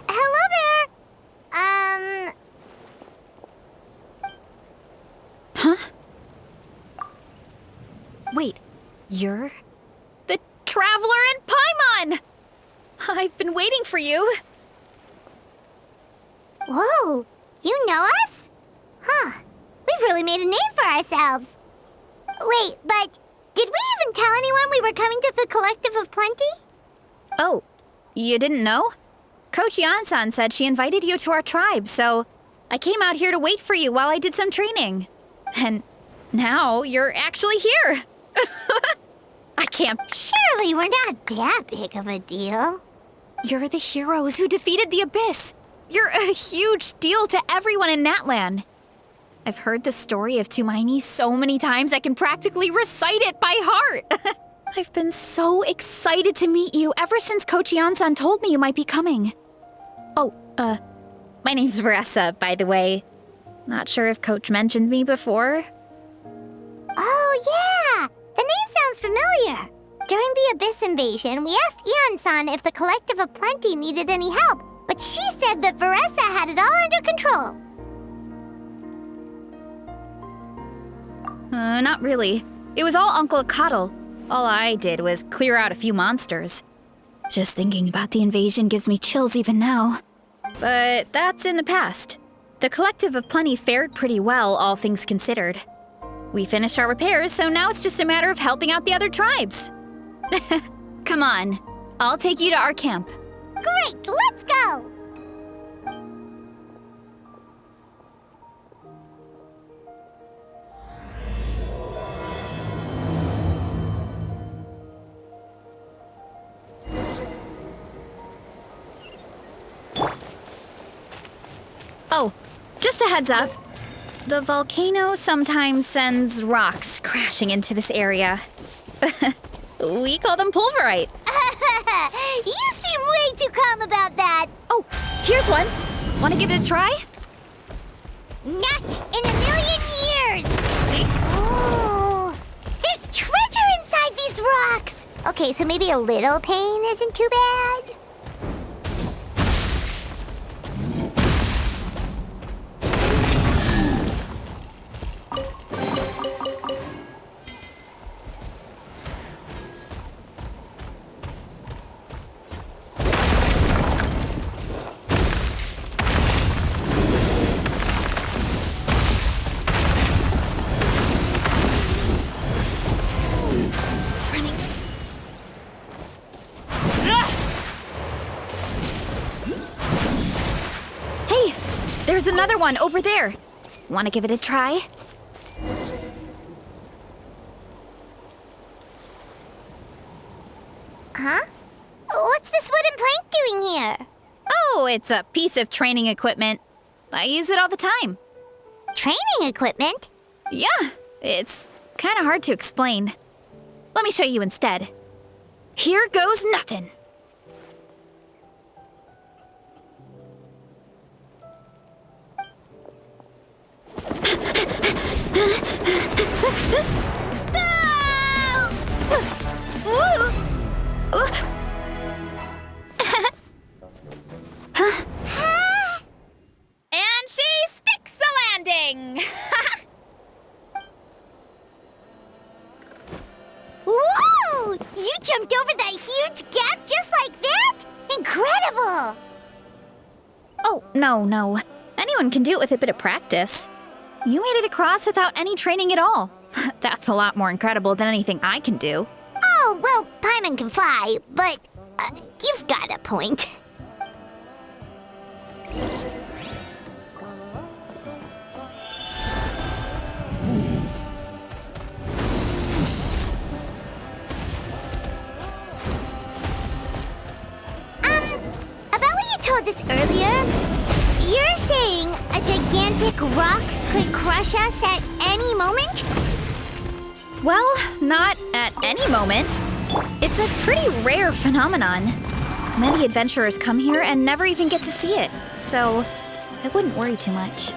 Hello there! Huh? Wait, you're the Traveler in Paimon! I've been waiting for you. Whoa, you know us? Huh, we've really made a name for ourselves. Wait, but did we even tell anyone we were coming to the Collective of Plenty? Oh, you didn't know? Coach Yan-san said she invited you to our tribe, so I came out here to wait for you while I did some training. And now you're actually here. I can't. Surely we're not that big of a deal. You're the heroes who defeated the Abyss. You're a huge deal to everyone in Natlan. I've heard the story of Tumaini so many times I can practically recite it by heart. I've been so excited to meet you ever since Coach Yan-san told me you might be coming. Oh, my name's Varesa, by the way. Not sure if Coach mentioned me before. Oh, yeah! The name sounds familiar. During the Abyss invasion, we asked Ian-san if the Collective of Plenty needed any help, but she said that Varesa had it all under control. Not really. It was all Uncle Akatl. All I did was clear out a few monsters. Just thinking about the invasion gives me chills even now. But that's in the past. The Collective of Plenty fared pretty well, all things considered. We finished our repairs, so now it's just a matter of helping out the other tribes. Come on, I'll take you to our camp. Great, let's go! Oh, just a heads up. The volcano sometimes sends rocks crashing into this area. We call them pulverite. You seem way too calm about that. Oh, here's one. Want to give it a try? Not in a million years. See? Oh, there's treasure inside these rocks. Okay, so maybe a little pain isn't too bad. There's another one over there. Want to give it a try? Huh? What's this wooden plank doing here? Oh, it's a piece of training equipment. I use it all the time. Training equipment? Yeah, it's kind of hard to explain. Let me show you instead. Here goes nothing. And she sticks the landing! Whoa! You jumped over that huge gap just like that? Incredible! Oh, no. Anyone can do it with a bit of practice. You made it across without any training at all. That's a lot more incredible than anything I can do. Oh, well, paimon can fly, but you've got a point. About what you told us earlier, you're saying a gigantic rock could crush us at any moment? Well, not at any moment. It's a pretty rare phenomenon. Many adventurers come here and never even get to see it, so I wouldn't worry too much.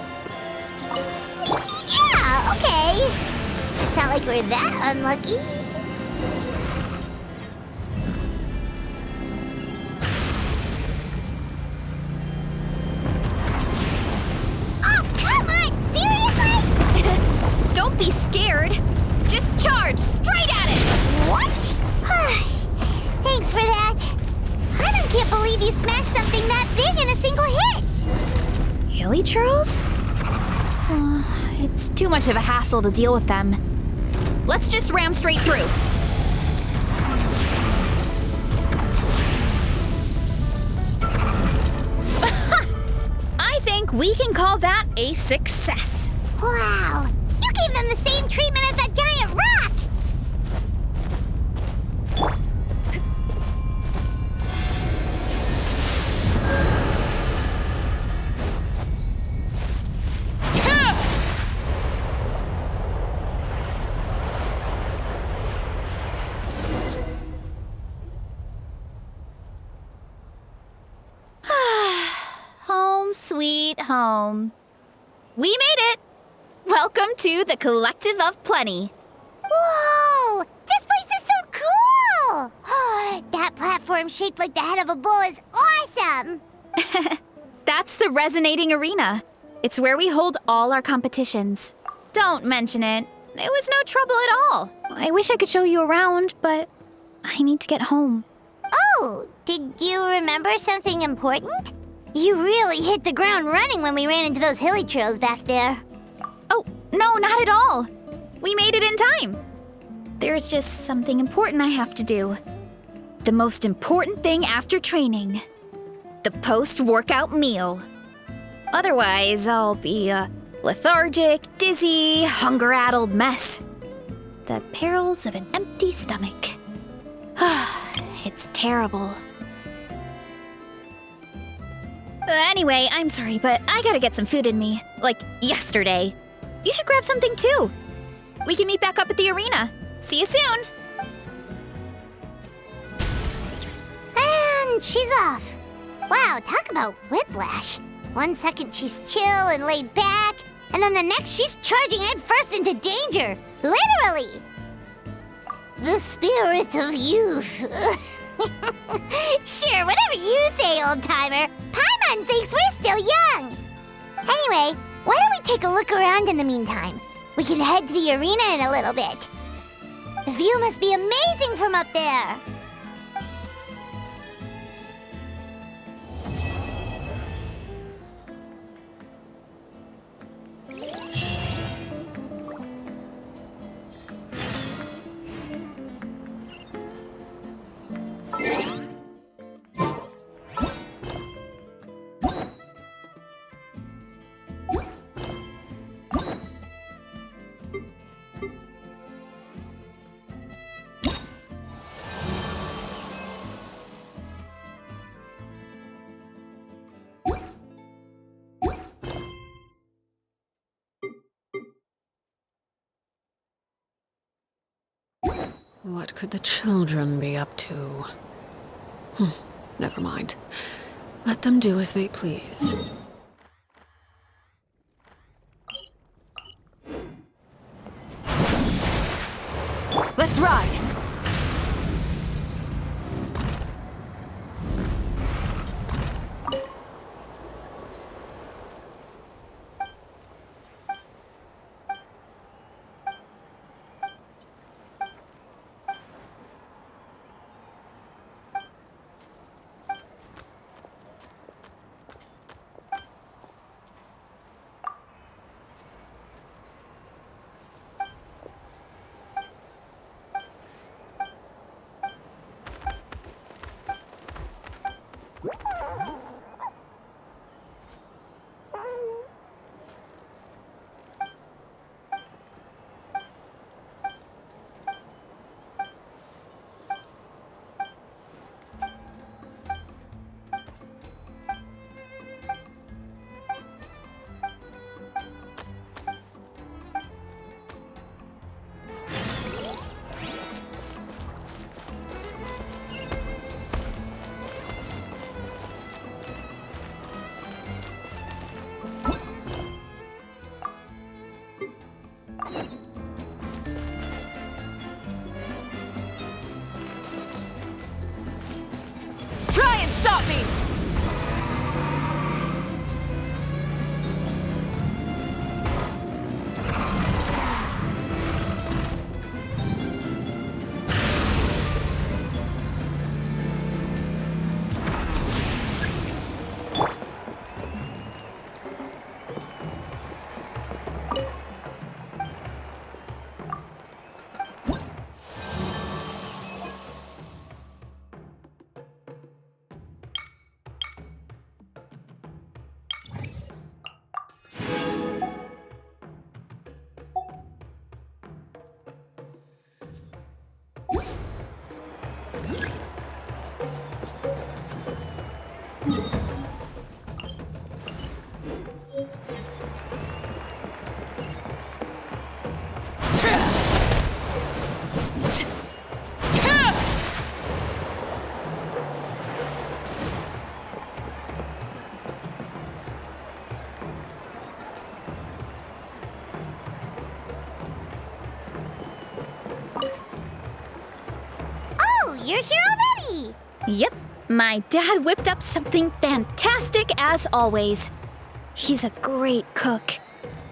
Yeah, okay. It's not like we're that unlucky. Oh, come on! Seriously? Don't be scared. Just charge straight at it. What? Thanks for that. I can't believe you smashed something that big in a single hit. Hilly churls? It's too much of a hassle to deal with them. Let's just ram straight through. I think we can call that a success. Wow. You gave them the same treatment as that giant rock. Home sweet home. We made it! Welcome to the Collective of Plenty. Whoa! This place is so cool! That platform shaped like the head of a bull is awesome! That's the Resonating Arena. It's where we hold all our competitions. Don't mention it. It was no trouble at all. I wish I could show you around, but I need to get home. Oh, did you remember something important? You really hit the ground running when we ran into those hilly trails back there. Oh, no, not at all. We made it in time. There's just something important I have to do. The most important thing after training. The post-workout meal. Otherwise, I'll be a lethargic, dizzy, hunger-addled mess. The perils of an empty stomach. It's terrible. Anyway, I'm sorry, but I gotta get some food in me. Like, yesterday. You should grab something too. We can meet back up at the arena. See you soon! And she's off. Wow, talk about whiplash. 1 second she's chill and laid back, and then the next she's charging headfirst into danger. Literally. The spirit of youth. Sure, whatever you say, old-timer. Paimon thinks we're still young. Anyway, why don't we take a look around in the meantime? We can head to the arena in a little bit. The view must be amazing from up there. What could the children be up to? Never mind. Let them do as they please. Let's ride! Yep, my dad whipped up something fantastic as always. He's a great cook.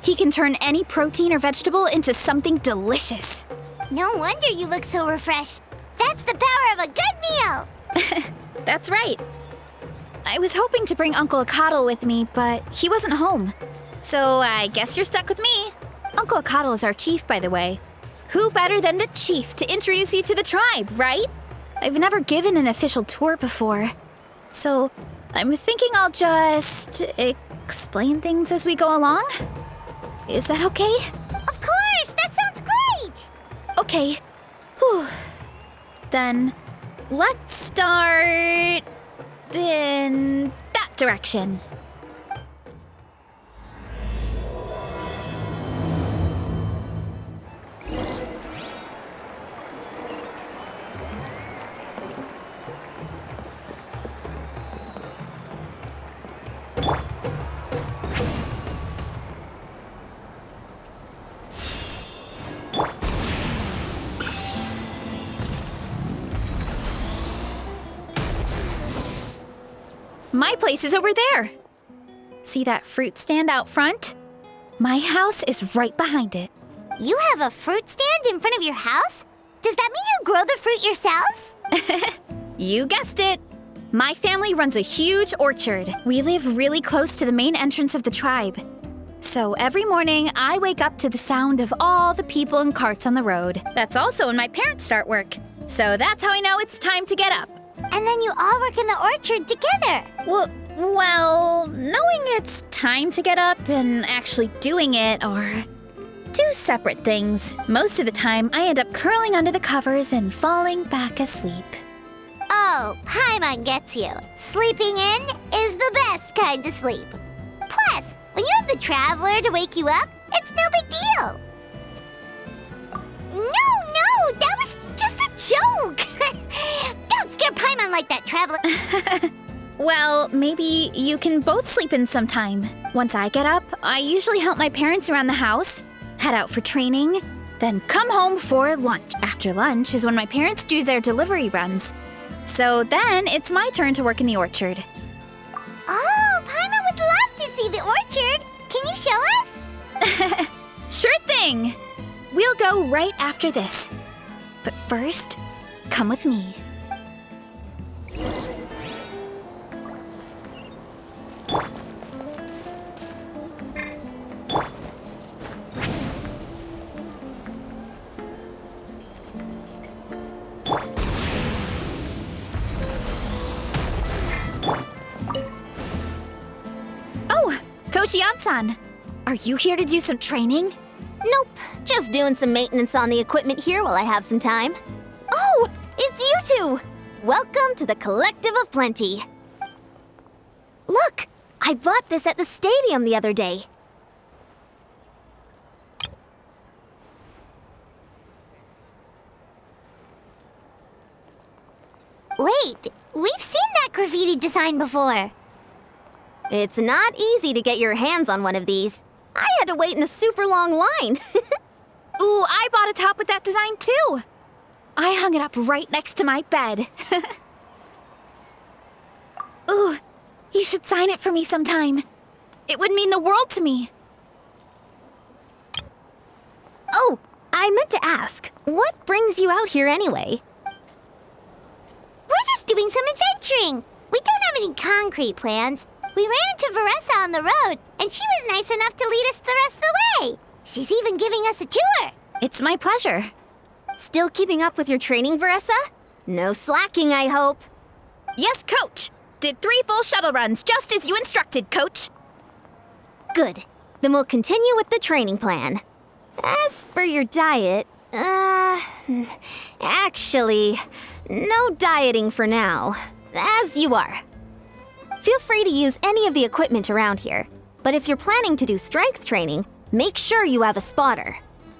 He can turn any protein or vegetable into something delicious. No wonder you look so refreshed. That's the power of a good meal! That's right. I was hoping to bring Uncle Akatl with me, but he wasn't home. So I guess you're stuck with me. Uncle Akatl is our chief, by the way. Who better than the chief to introduce you to the tribe, right? I've never given an official tour before. So I'm thinking I'll just explain things as we go along. Is that okay? Of course! That sounds great! Okay. Whew. Then let's start in that direction. My place is over there. See that fruit stand out front? My house is right behind it. You have a fruit stand in front of your house? Does that mean you grow the fruit yourselves? You guessed it. My family runs a huge orchard. We live really close to the main entrance of the tribe. So every morning, I wake up to the sound of all the people and carts on the road. That's also when my parents start work. So that's how I know it's time to get up. And then you all work in the orchard together. Well, knowing it's time to get up and actually doing it are two separate things. Most of the time, I end up curling under the covers and falling back asleep. Oh, Paimon gets you. Sleeping in is the best kind of sleep. Plus, when you have the traveler to wake you up, it's no big deal. No, that was just a joke. Don't scare Paimon like that, traveler. Well, maybe you can both sleep in sometime. Once I get up, I usually help my parents around the house, head out for training, then come home for lunch. After lunch is when my parents do their delivery runs. So then it's my turn to work in the orchard. Oh, Paimon would love to see the orchard. Can you show us? Sure thing! We'll go right after this. But first, come with me. Oh, Coach Yansan, are you here to do some training? Nope, just doing some maintenance on the equipment here while I have some time. Oh, it's you two! Welcome to the Collective of Plenty. Look, I bought this at the stadium the other day. Wait, we've seen that graffiti design before. It's not easy to get your hands on one of these. I had to wait in a super long line. Ooh, I bought a top with that design too. I hung it up right next to my bed. Ooh, you should sign it for me sometime. It would mean the world to me. Oh, I meant to ask, what brings you out here anyway? We're just doing some adventuring. We don't have any concrete plans. We ran into Varesa on the road, and she was nice enough to lead us the rest of the way. She's even giving us a tour. It's my pleasure. Still keeping up with your training, Varesa? No slacking, I hope. Yes, Coach. Did 3 full shuttle runs, just as you instructed, Coach. Good. Then we'll continue with the training plan. As for your diet, actually, no dieting for now. As you are. Feel free to use any of the equipment around here. But if you're planning to do strength training, make sure you have a spotter.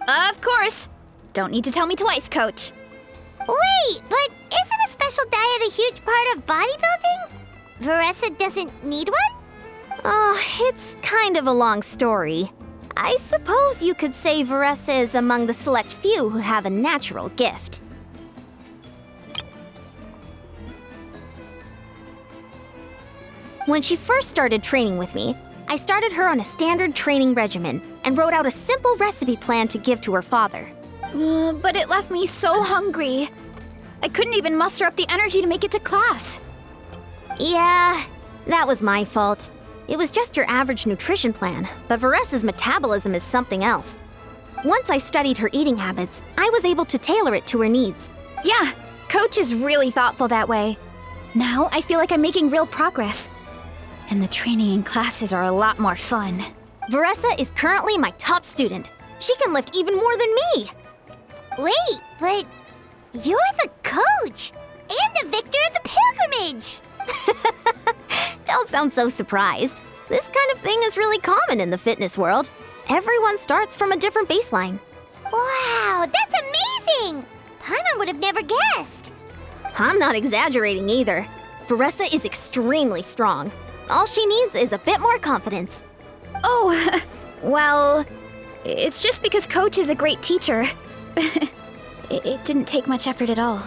Of course. Don't need to tell me twice, Coach. Wait, but isn't a special diet a huge part of bodybuilding? Varesa doesn't need one? Oh, it's kind of a long story. I suppose you could say Varesa is among the select few who have a natural gift. When she first started training with me, I started her on a standard training regimen and wrote out a simple recipe plan to give to her father. But it left me so hungry. I couldn't even muster up the energy to make it to class. Yeah, that was my fault. It was just your average nutrition plan, but Varesa's metabolism is something else. Once I studied her eating habits, I was able to tailor it to her needs. Yeah, Coach is really thoughtful that way. Now I feel like I'm making real progress. And the training and classes are a lot more fun. Varesa is currently my top student. She can lift even more than me. Wait, but you're the coach and the victor of the pilgrimage. Don't sound so surprised. This kind of thing is really common in the fitness world. Everyone starts from a different baseline. Wow, that's amazing! Paimon would have never guessed. I'm not exaggerating either. Varesa is extremely strong. All she needs is a bit more confidence. Oh, well, it's just because Coach is a great teacher. It didn't take much effort at all.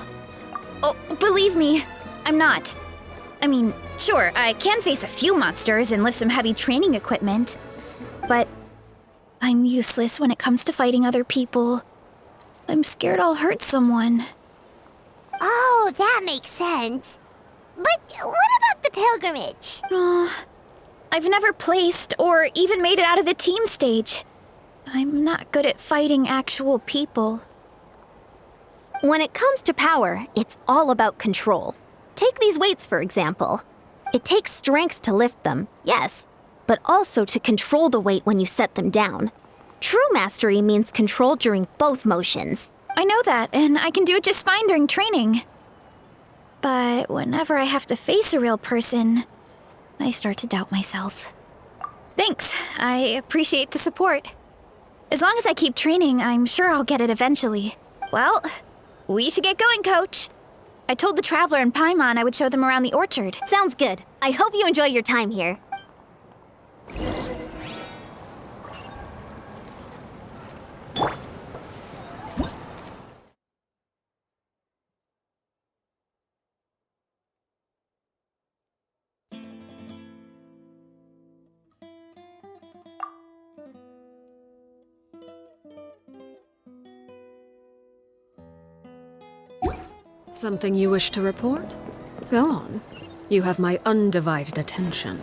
Oh, believe me, I'm not. I mean, sure, I can face a few monsters and lift some heavy training equipment, but I'm useless when it comes to fighting other people. I'm scared I'll hurt someone. Oh, that makes sense. But what about the pilgrimage? I've never placed or even made it out of the team stage. I'm not good at fighting actual people. When it comes to power, it's all about control. Take these weights, for example. It takes strength to lift them, yes, but also to control the weight when you set them down. True mastery means control during both motions. I know that, and I can do it just fine during training. But whenever I have to face a real person, I start to doubt myself. Thanks, I appreciate the support. As long as I keep training, I'm sure I'll get it eventually. Well, we should get going, Coach. I told the Traveler and Paimon I would show them around the orchard. Sounds good. I hope you enjoy your time here. Something you wish to report? Go on. You have my undivided attention.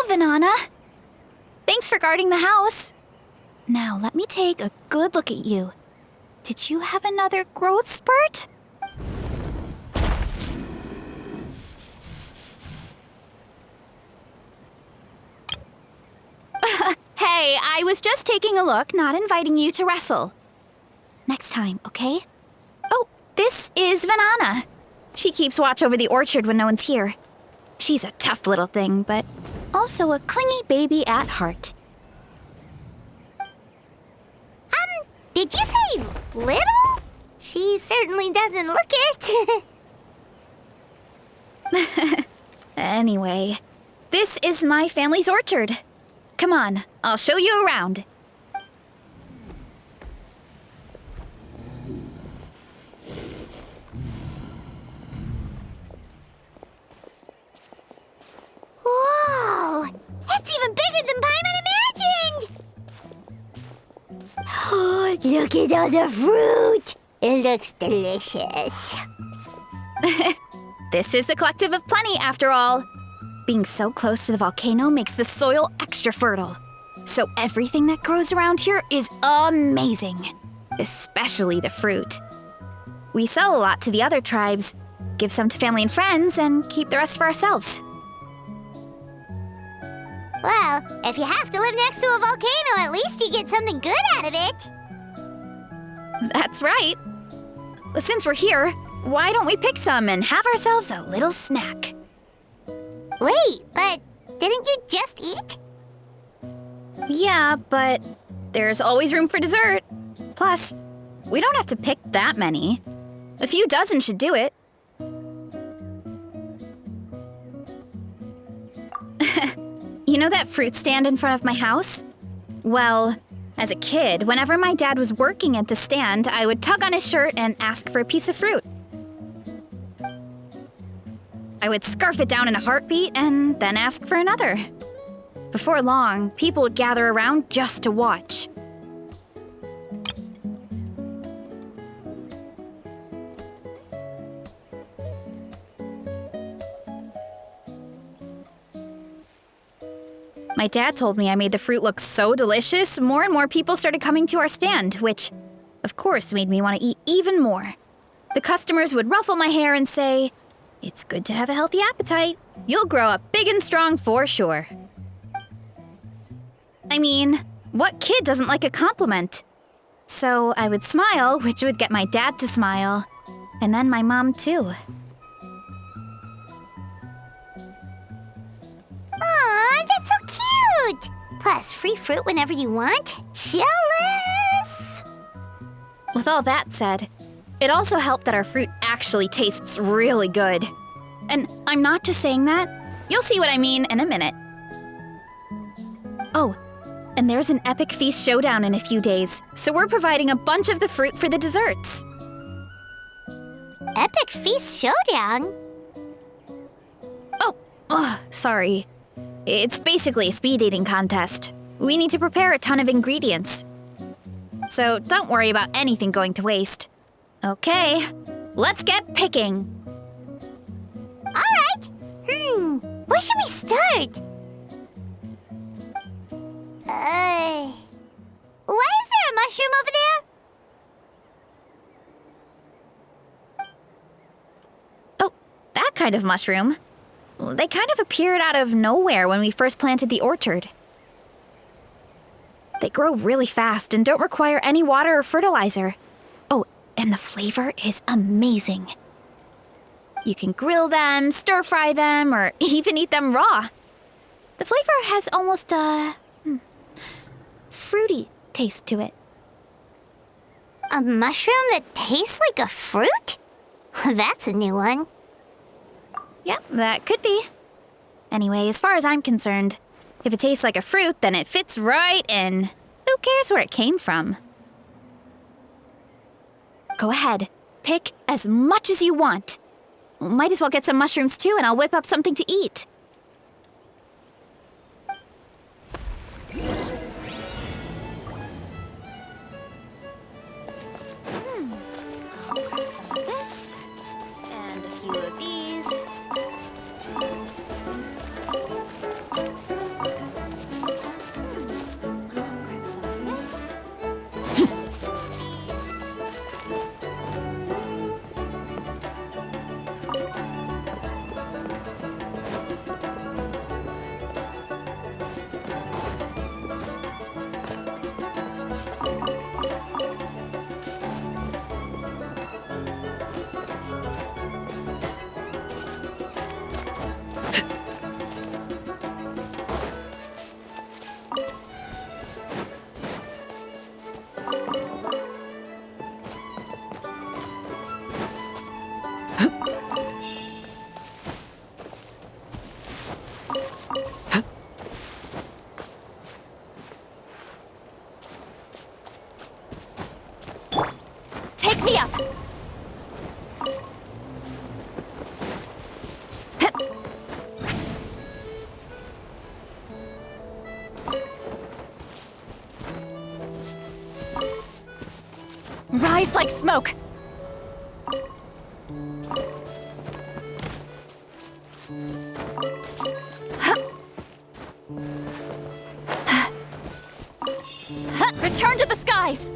Vanana. Thanks for guarding the house. Now, let me take a good look at you. Did you have another growth spurt? Hey, I was just taking a look, not inviting you to wrestle. Next time, okay? Oh, this is Vanana. She keeps watch over the orchard when no one's here. She's a tough little thing, but also a clingy baby at heart. Did you say little? She certainly doesn't look it. Anyway, this is my family's orchard. Come on, I'll show you around. Whoa! It's even bigger than Paimon imagined! Oh, look at all the fruit! It looks delicious. This is the Collective of Plenty, after all. Being so close to the volcano makes the soil extra fertile. So everything that grows around here is amazing. Especially the fruit. We sell a lot to the other tribes, give some to family and friends, and keep the rest for ourselves. Well, if you have to live next to a volcano, at least you get something good out of it. That's right. since we're here, why don't we pick some and have ourselves a little snack? Wait, but didn't you just eat? Yeah, but there's always room for dessert. Plus, we don't have to pick that many. A few dozen should do it. You know that fruit stand in front of my house? Well, as a kid, whenever my dad was working at the stand, I would tug on his shirt and ask for a piece of fruit. I would scarf it down in a heartbeat and then ask for another. Before long, people would gather around just to watch. My dad told me I made the fruit look so delicious, more and more people started coming to our stand, which, of course, made me want to eat even more. The customers would ruffle my hair and say, "It's good to have a healthy appetite. You'll grow up big and strong for sure." I mean, what kid doesn't like a compliment? So I would smile, which would get my dad to smile, and then my mom too. Aw, that's so cute! Plus, free fruit whenever you want. Jealous! With all that said, it also helped that our fruit actually tastes really good. And I'm not just saying that. You'll see what I mean in a minute. Oh, and there's an epic feast showdown in a few days, so we're providing a bunch of the fruit for the desserts. Epic Feast Showdown? Oh, sorry. It's basically a speed eating contest. We need to prepare a ton of ingredients. So don't worry about anything going to waste. Okay, let's get picking. Alright! Where should we start? Why is there a mushroom over there? Oh, that kind of mushroom. They kind of appeared out of nowhere when we first planted the orchard. They grow really fast and don't require any water or fertilizer. Oh, and the flavor is amazing. You can grill them, stir-fry them, or even eat them raw. The flavor has almost a fruity taste to it. A mushroom that tastes like a fruit? That's a new one. Yep, that could be. Anyway, as far as I'm concerned, if it tastes like a fruit, then it fits right in. Who cares where it came from? Go ahead, pick as much as you want. Might as well get some mushrooms too, and I'll whip up something to eat. I'll grab some of this, and a few of these. I'll grab some of this. Take me up! Rise like smoke! Return to the skies!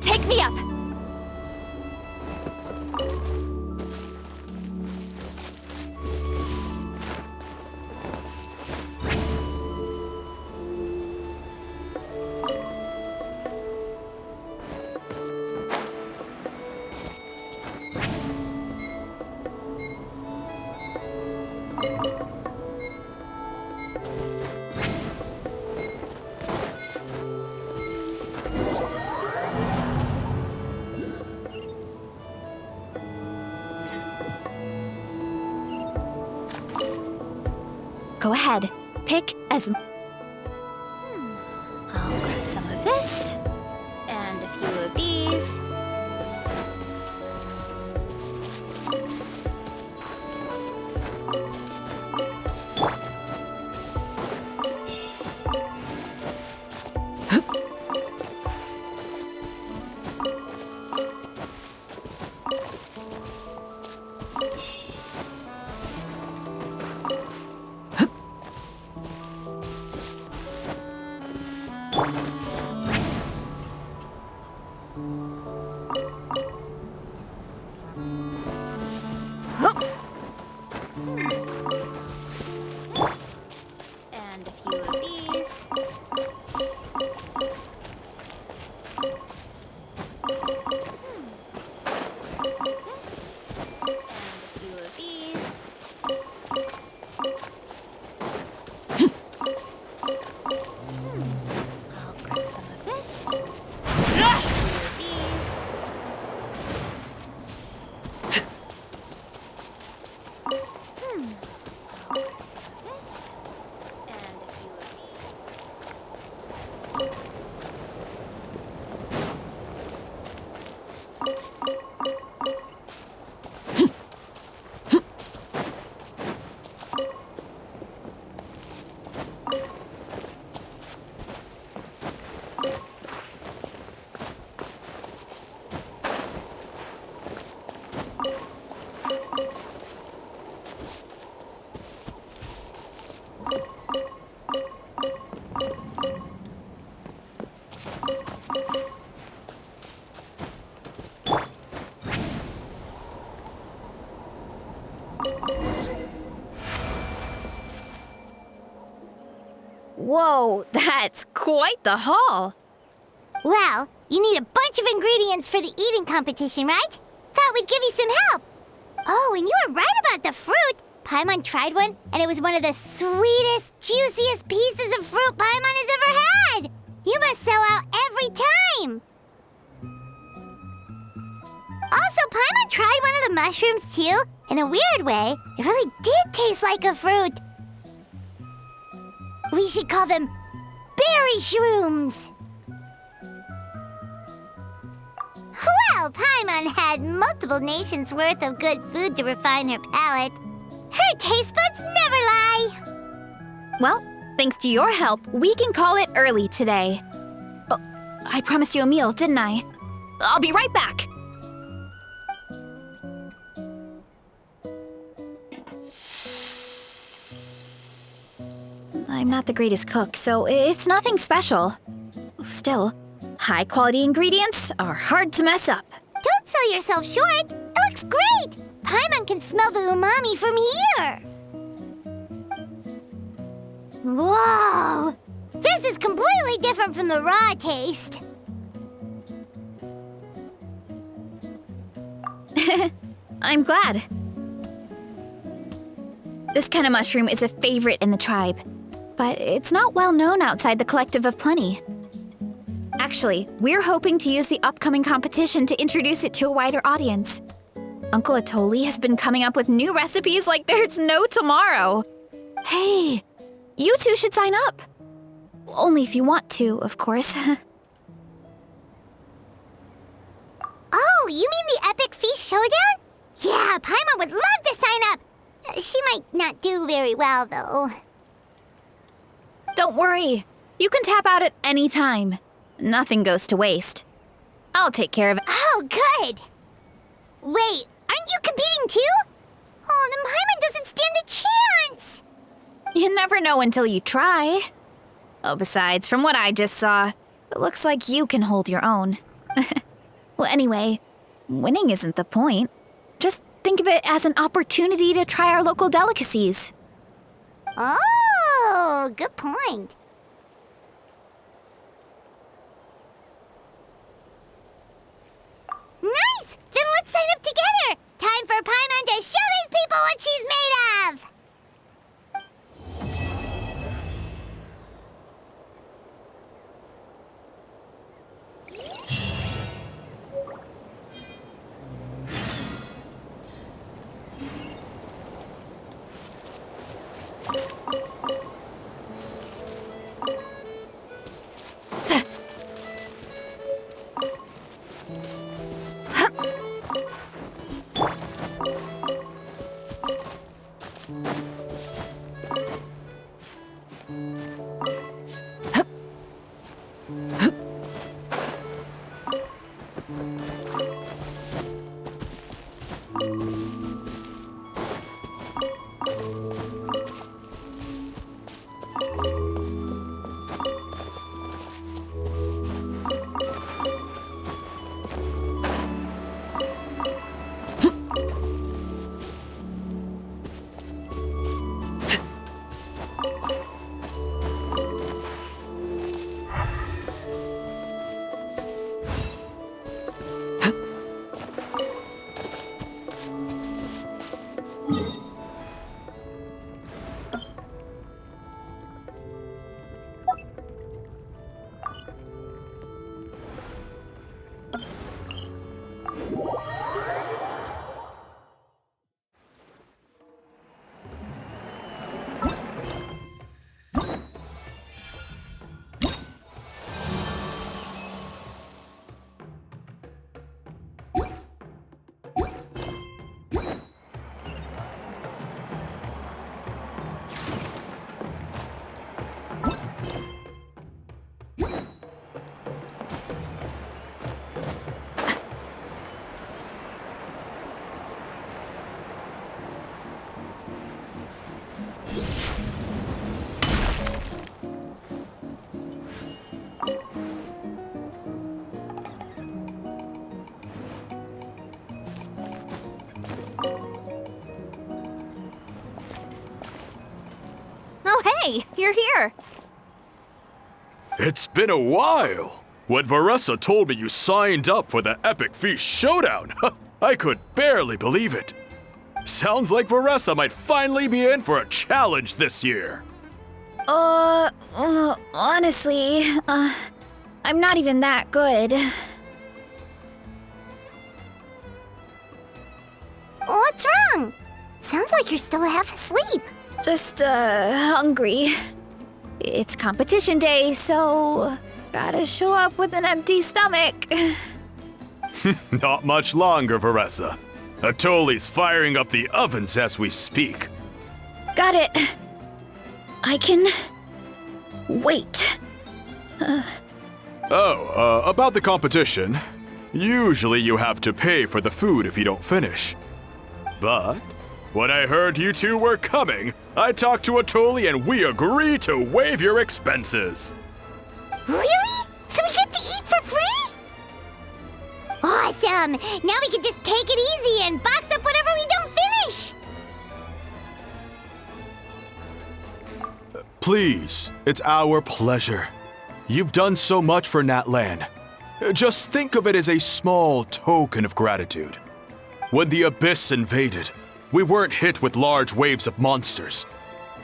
Take me up! Go ahead. Pick as... I'll grab some of this. And a few of these. And a few of these. Some of this. And a few of these. I'll grab some of this. A few of these. I'll grab some of this. And a few of these. Whoa, that's quite the haul. Well, you need a bunch of ingredients for the eating competition, right? Thought we'd give you some help. Oh, and you were right about the fruit. Paimon tried one, and it was one of the sweetest, juiciest pieces of fruit Paimon has ever had. You must sell out every time. Also, Paimon tried one of the mushrooms, too. In a weird way, it really did taste like a fruit. We should call them berry shrooms. Well, Paimon had multiple nations' worth of good food to refine her palate. Her taste buds never lie. Well, thanks to your help, we can call it early today. Oh, I promised you a meal, didn't I? I'll be right back. I'm not the greatest cook, so it's nothing special. Still, high-quality ingredients are hard to mess up. Don't sell yourself short. It looks great. Paimon can smell the umami from here. Whoa! This is completely different from the raw taste. I'm glad. This kind of mushroom is a favorite in the tribe, but it's not well known outside the Collective of Plenty. Actually, we're hoping to use the upcoming competition to introduce it to a wider audience. Uncle Atoli has been coming up with new recipes like there's no tomorrow. Hey, you two should sign up. Only if you want to, of course. Oh, you mean the Epic Feast Showdown? Yeah, Paimon would love to sign up. She might not do very well, though. Don't worry. You can tap out at any time. Nothing goes to waste. I'll take care of it. Oh, good. Wait, aren't you competing too? Oh, then Paimon doesn't stand a chance. You never know until you try. Oh, besides, from what I just saw, it looks like you can hold your own. Well, anyway, winning isn't the point. Just think of it as an opportunity to try our local delicacies. Oh, good point. Nice! Then let's sign up together! Time for Paimon to show these people what she's made of! Oh, hey, you're here. It's been a while. When Varesa told me you signed up for the Epic Feast Showdown, I could barely believe it. Sounds like Varesa might finally be in for a challenge this year. Honestly, I'm not even that good. What's wrong? Sounds like you're still half asleep. Just, hungry. It's competition day, so gotta show up with an empty stomach. Not much longer, Varesa. Atoli's firing up the ovens as we speak. Got it. I can wait. About the competition. Usually you have to pay for the food if you don't finish. But when I heard you two were coming, I talked to Atoli and we agreed to waive your expenses. Really? So we get to eat for free? Awesome! Now we can just take it easy and box up whatever we don't finish! Please, it's our pleasure. You've done so much for Natlan. Just think of it as a small token of gratitude. When the Abyss invaded, we weren't hit with large waves of monsters,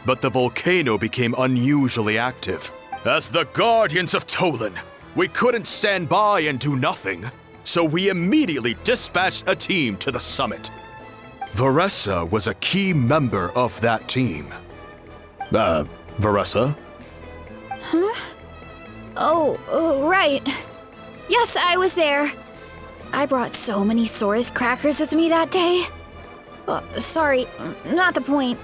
but the volcano became unusually active. As the Guardians of Tolan, we couldn't stand by and do nothing, so we immediately dispatched a team to the summit. Varesa was a key member of that team. Varesa? Oh, right. Yes, I was there. I brought so many Saurus crackers with me that day. Sorry, not the point.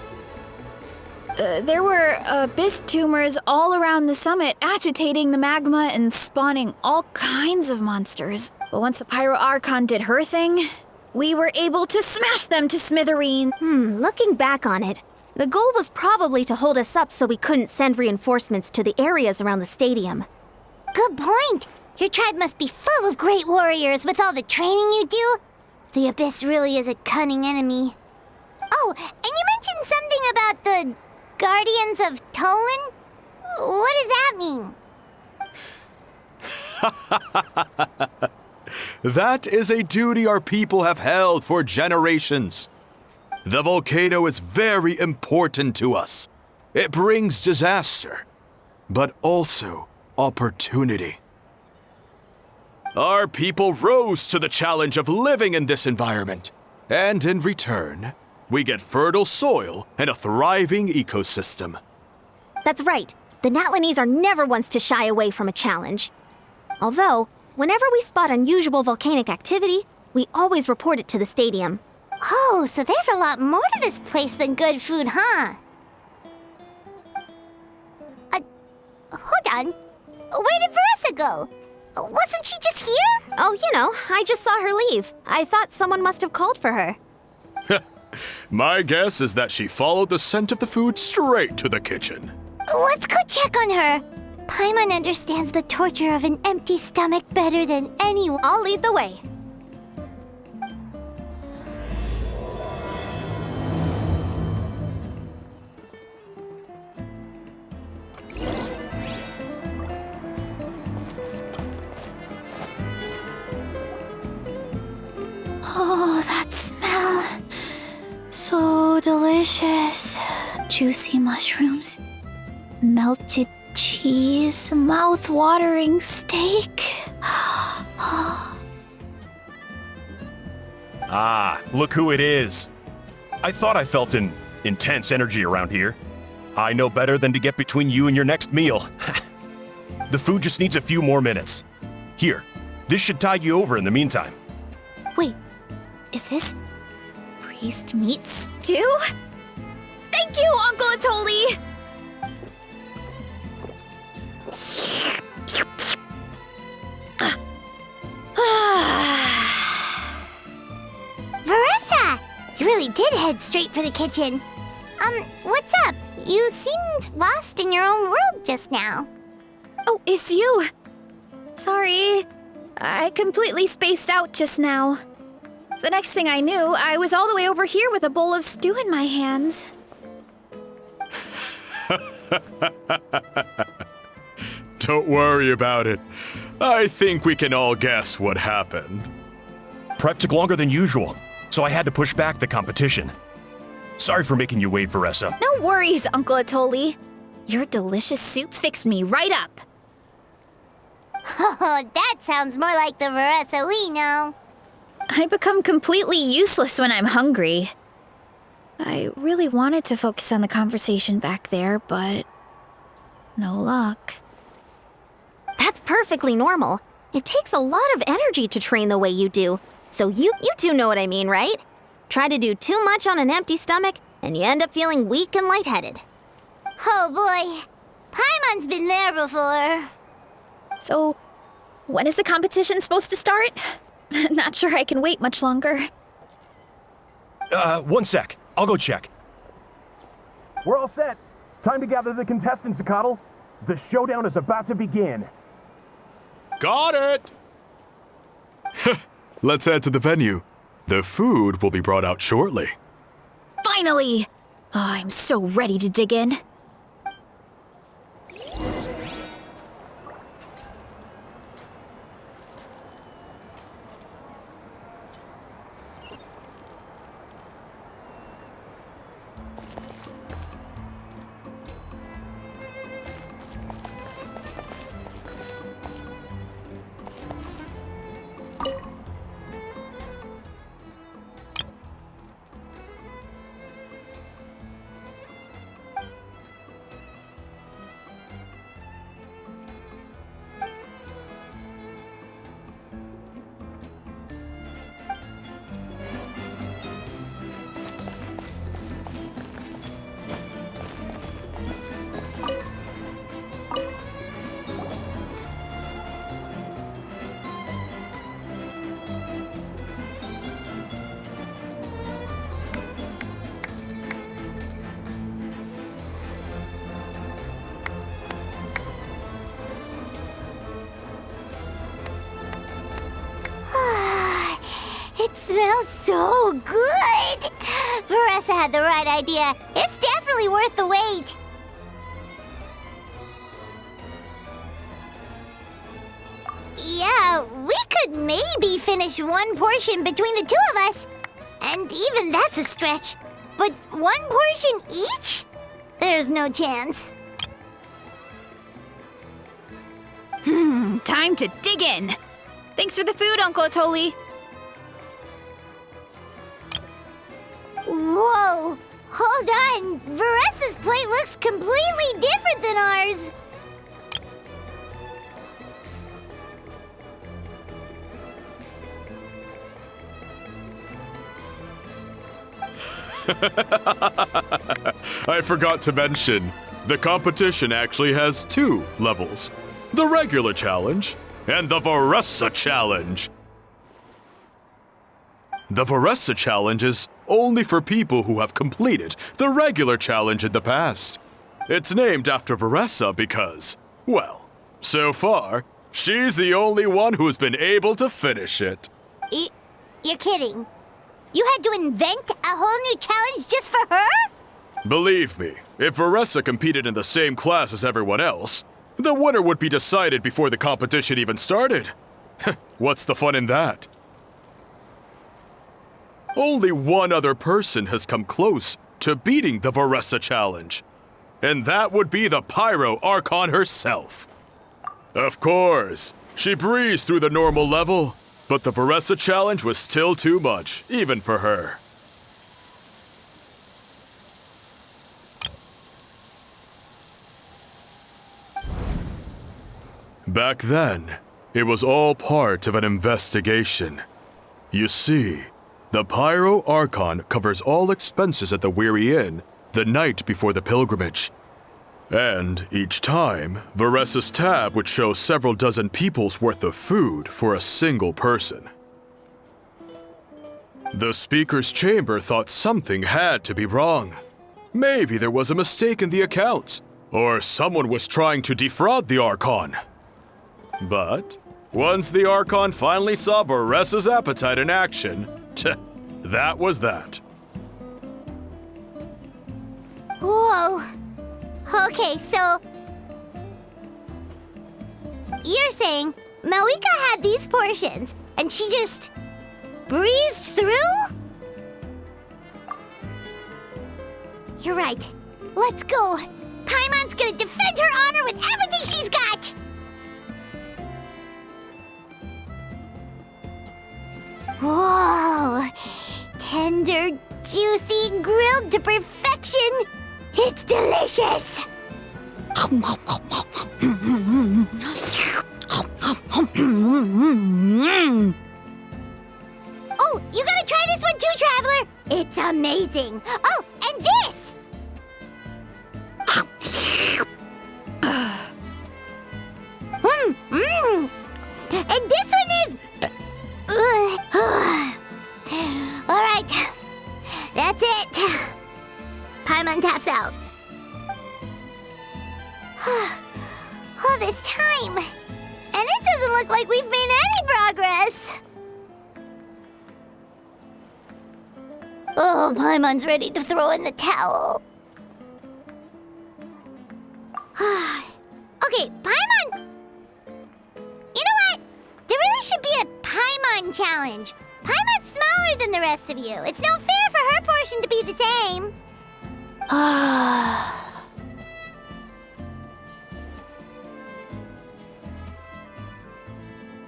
There were abyss tumors all around the summit, agitating the magma and spawning all kinds of monsters. But once the Pyro Archon did her thing, we were able to smash them to smithereens. Looking back on it, the goal was probably to hold us up so we couldn't send reinforcements to the areas around the stadium. Good point! Your tribe must be full of great warriors with all the training you do. The Abyss really is a cunning enemy. Oh, and you mentioned something about the Guardians of Tolan? What does that mean? That is a duty our people have held for generations. The volcano is very important to us. It brings disaster, but also opportunity. Our people rose to the challenge of living in this environment, and in return, we get fertile soil and a thriving ecosystem. That's right. The Natlanese are never ones to shy away from a challenge. Although, whenever we spot unusual volcanic activity, we always report it to the stadium. Oh, so there's a lot more to this place than good food, huh? Hold on. Where did Varesa go? Wasn't she just here? Oh, I just saw her leave. I thought someone must have called for her. My guess is that she followed the scent of the food straight to the kitchen. Let's go check on her. Paimon understands the torture of an empty stomach better than anyone. I'll lead the way. Oh, that smell. So delicious. Juicy mushrooms, melted cheese, mouth-watering steak. Ah, look who it is. I thought I felt an intense energy around here. I know better than to get between you and your next meal. The food just needs a few more minutes. Here, this should tide you over in the meantime. Wait, is this priest meat stew? Thank you, Uncle Atoli! Varesa! You really did head straight for the kitchen. What's up? You seemed lost in your own world just now. Oh, it's you! Sorry, I completely spaced out just now. The next thing I knew, I was all the way over here with a bowl of stew in my hands. Don't worry about it. I think we can all guess what happened. Prep took longer than usual, so I had to push back the competition. Sorry for making you wait, Varesa. No worries, Uncle Atoli. Your delicious soup fixed me right up. Oh, that sounds more like the Varesa we know. I become completely useless when I'm hungry. I really wanted to focus on the conversation back there, but no luck. That's perfectly normal. It takes a lot of energy to train the way you do. So you two know what I mean, right? Try to do too much on an empty stomach, and you end up feeling weak and lightheaded. Oh boy, Paimon's been there before. So, when is the competition supposed to start? Not sure I can wait much longer. 1 sec. I'll go check. We're all set. Time to gather the contestants, Coddle. The showdown is about to begin. Got it! Let's head to the venue. The food will be brought out shortly. Finally! Oh, I'm so ready to dig in. It smells so good! Varesa had the right idea. It's definitely worth the wait. Yeah, we could maybe finish one portion between the two of us. And even that's a stretch. But one portion each? There's no chance. Time to dig in. Thanks for the food, Uncle Atoli. Whoa! Hold on! Varesa's plate looks completely different than ours! I forgot to mention, the competition actually has 2 levels. The regular challenge and the Varesa challenge. The Varesa challenge is only for people who have completed the regular challenge in the past. It's named after Varesa because, well, so far, she's the only one who's been able to finish it. You're kidding. You had to invent a whole new challenge just for her? Believe me, if Varesa competed in the same class as everyone else, the winner would be decided before the competition even started. What's the fun in that? Only one other person has come close to beating the Varesa challenge, and that would be the Pyro Archon herself. Of course, she breezed through the normal level, but the Varesa challenge was still too much, even for her. Back then, it was all part of an investigation. You see, the Pyro Archon covers all expenses at the Weary Inn the night before the pilgrimage. And each time, Varesa's tab would show several dozen people's worth of food for a single person. The speaker's chamber thought something had to be wrong. Maybe there was a mistake in the accounts, or someone was trying to defraud the Archon. But once the Archon finally saw Varesa's appetite in action, that was that. Whoa. Okay, so you're saying Malika had these portions and she just breezed through? You're right. Let's go. Paimon's gonna defend her honor with everything she's got. Whoa. Tender, juicy, grilled to perfection. It's delicious! Oh, you gotta try this one too, Traveler! It's amazing! Oh, and this! And this one is... Alright, that's it. Paimon taps out. All this time, and it doesn't look like we've made any progress. Oh, Paimon's ready to throw in the towel. Okay, Paimon. You know what? There really should be a Paimon challenge. Paimon's smaller than the rest of you. It's no fair for her portion to be the same.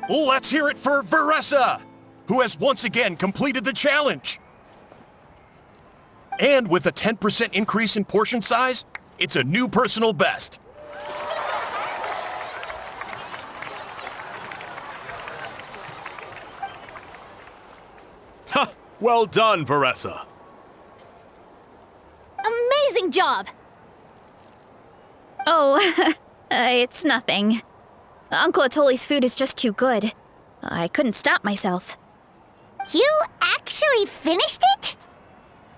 Let's hear it for Varesa, who has once again completed the challenge. And with a 10% increase in portion size, it's a new personal best. Ha! Well done, Varesa. Amazing job! Oh, it's nothing. Uncle Atoli's food is just too good. I couldn't stop myself. You actually finished it?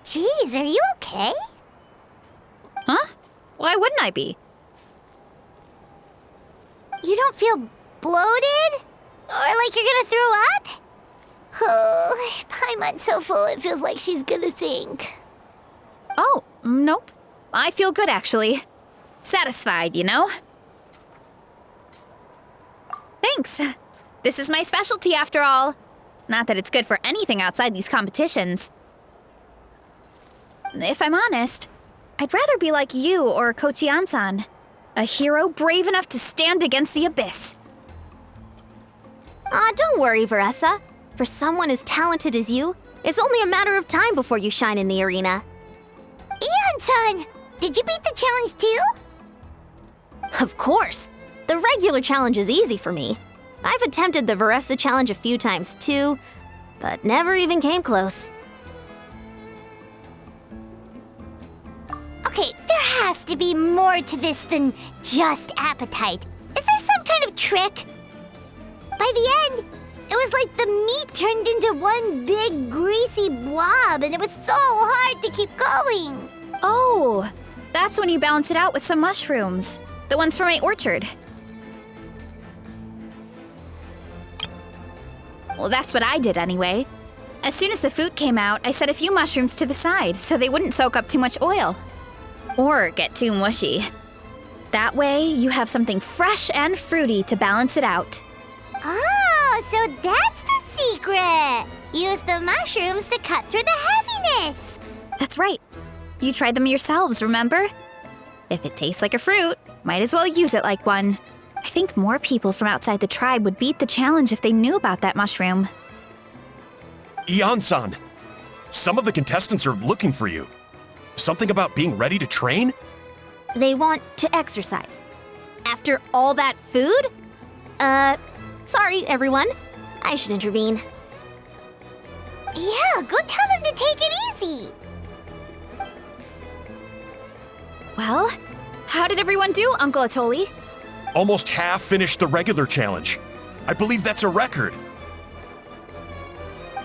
Jeez, are you okay? Huh? Why wouldn't I be? You don't feel bloated? Or like you're gonna throw up? Oh, Paimon's so full it feels like she's gonna sink. Oh, nope. I feel good, actually. Satisfied, you know? Thanks. This is my specialty, after all. Not that it's good for anything outside these competitions. If I'm honest, I'd rather be like you or Kochian-san. A hero brave enough to stand against the abyss. Don't worry, Varesa. For someone as talented as you, it's only a matter of time before you shine in the arena. Ian-san, did you beat the challenge too? Of course. The regular challenge is easy for me. I've attempted the Varesa challenge a few times too, but never even came close. Okay, there has to be more to this than just appetite. Is there some kind of trick? By the end, it was like the meat turned into one big greasy blob, and it was so hard to keep going. Oh, that's when you balance it out with some mushrooms. The ones from my orchard. Well, that's what I did anyway. As soon as the food came out, I set a few mushrooms to the side so they wouldn't soak up too much oil. Or get too mushy. That way, you have something fresh and fruity to balance it out. Oh, so that's the secret. Use the mushrooms to cut through the heaviness. That's right. You tried them yourselves, remember? If it tastes like a fruit, might as well use it like one. I think more people from outside the tribe would beat the challenge if they knew about that mushroom. Ian-san, some of the contestants are looking for you. Something about being ready to train? They want to exercise. After all that food? Sorry, everyone. I should intervene. Yeah, go tell them to take it easy. Well, how did everyone do, Uncle Atoli? Almost half finished the regular challenge. I believe that's a record.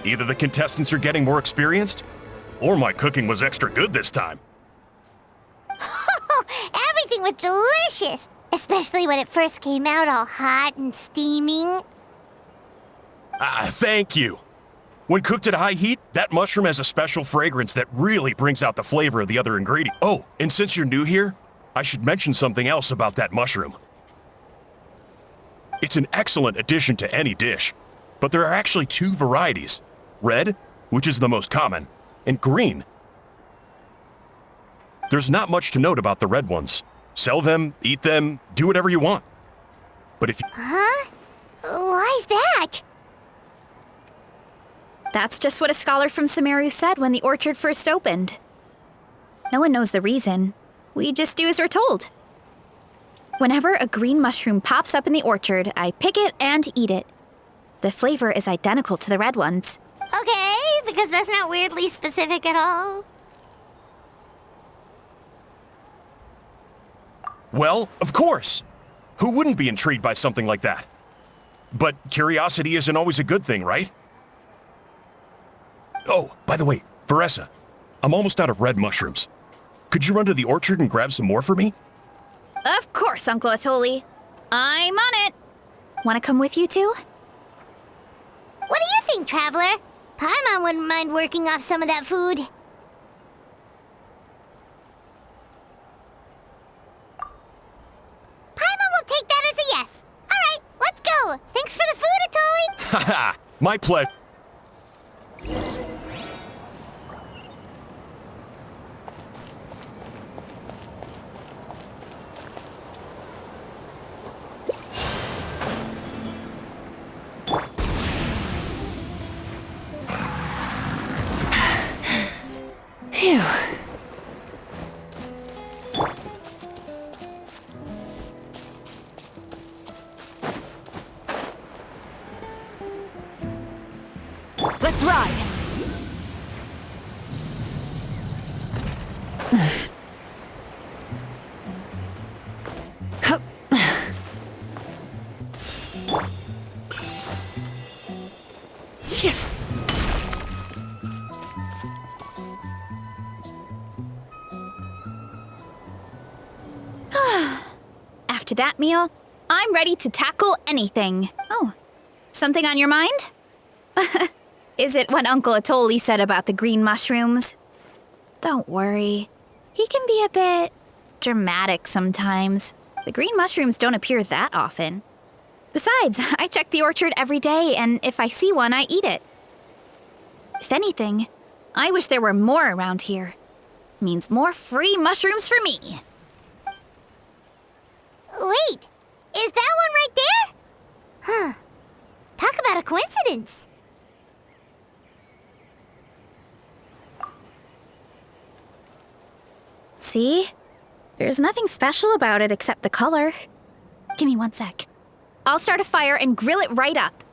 Either the contestants are getting more experienced, or my cooking was extra good this time. Everything was delicious, especially when it first came out all hot and steaming. Thank you. When cooked at high heat, that mushroom has a special fragrance that really brings out the flavor of the other ingredient. Oh, and since you're new here, I should mention something else about that mushroom. It's an excellent addition to any dish, but there are actually two varieties. Red, which is the most common, and green. There's not much to note about the red ones. Sell them, eat them, do whatever you want. But if you... Huh? Why's that? That's just what a scholar from Sumeru said when the orchard first opened. No one knows the reason. We just do as we're told. Whenever a green mushroom pops up in the orchard, I pick it and eat it. The flavor is identical to the red ones. Okay, because that's not weirdly specific at all. Well, of course. Who wouldn't be intrigued by something like that? But curiosity isn't always a good thing, right? Oh, by the way, Varesa, I'm almost out of red mushrooms. Could you run to the orchard and grab some more for me? Of course, Uncle Atoli. I'm on it. Want to come with you too? What do you think, Traveler? Paimon wouldn't mind working off some of that food. Paimon will take that as a yes. All right, let's go. Thanks for the food, Atoli. Haha, my pleasure. Phew. Let's ride! After that meal, I'm ready to tackle anything. Oh, something on your mind? Is it what Uncle Atoli said about the green mushrooms? Don't worry. He can be a bit dramatic sometimes. The green mushrooms don't appear that often. Besides, I check the orchard every day, and if I see one, I eat it. If anything, I wish there were more around here. Means more free mushrooms for me. Wait, is that one right there? Huh. Talk about a coincidence. See? There's nothing special about it except the color. Give me 1 sec. I'll start a fire and grill it right up.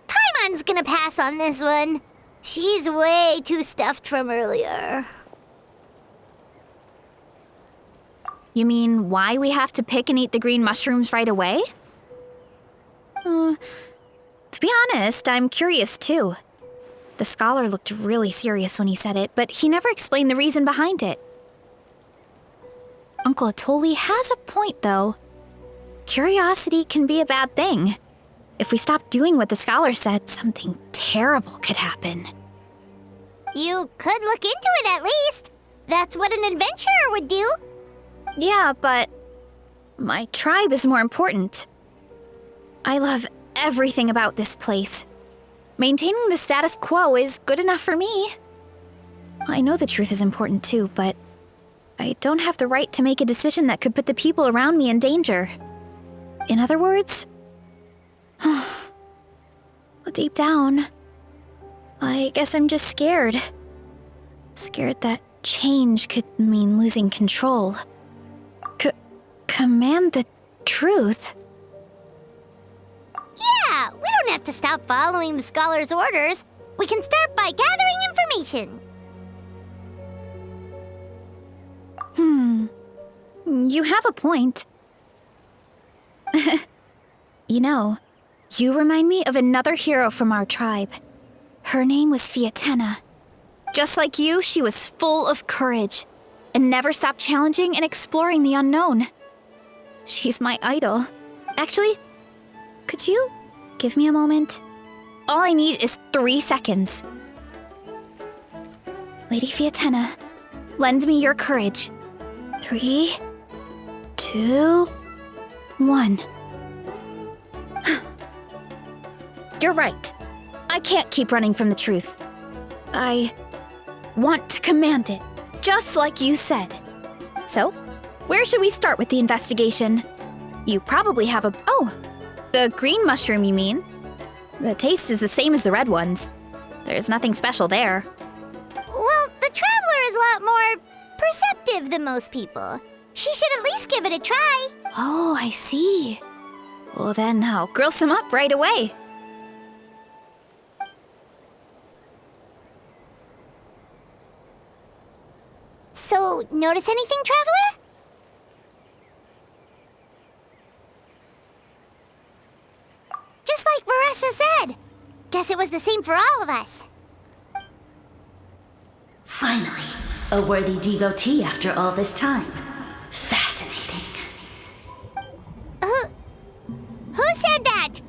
Paimon's gonna pass on this one. She's way too stuffed from earlier. You mean why we have to pick and eat the green mushrooms right away? To be honest, I'm curious too. The scholar looked really serious when he said it, but he never explained the reason behind it. Uncle Atoli has a point, though. Curiosity can be a bad thing. If we stop doing what the scholar said, something terrible could happen. You could look into it at least. That's what an adventurer would do. Yeah, but my tribe is more important. I love everything about this place. Maintaining the status quo is good enough for me. I know the truth is important too, but I don't have the right to make a decision that could put the people around me in danger. In other words, deep down, I guess I'm just scared. Scared that change could mean losing control. Command the truth? Yeah, we don't have to stop following the scholar's orders. We can start by gathering information. You have a point. You know, you remind me of another hero from our tribe. Her name was Fiatena. Just like you, she was full of courage and never stopped challenging and exploring the unknown. She's my idol. Actually, could you give me a moment? All I need is 3 seconds. Lady Fiatena, lend me your courage. 3, 2, 1. You're right. I can't keep running from the truth. I want to command it, just like you said. So, where should we start with the investigation? You probably have Oh, the green mushroom, you mean? The taste is the same as the red ones. There's nothing special there. Well, the traveler is a lot more perceptive than most people. She should at least give it a try. Oh, I see. Well, then I'll grill some up right away. So, notice anything, traveler? Just like Varesa said. Guess it was the same for all of us. Finally, a worthy devotee after all this time. Fascinating. Who said that?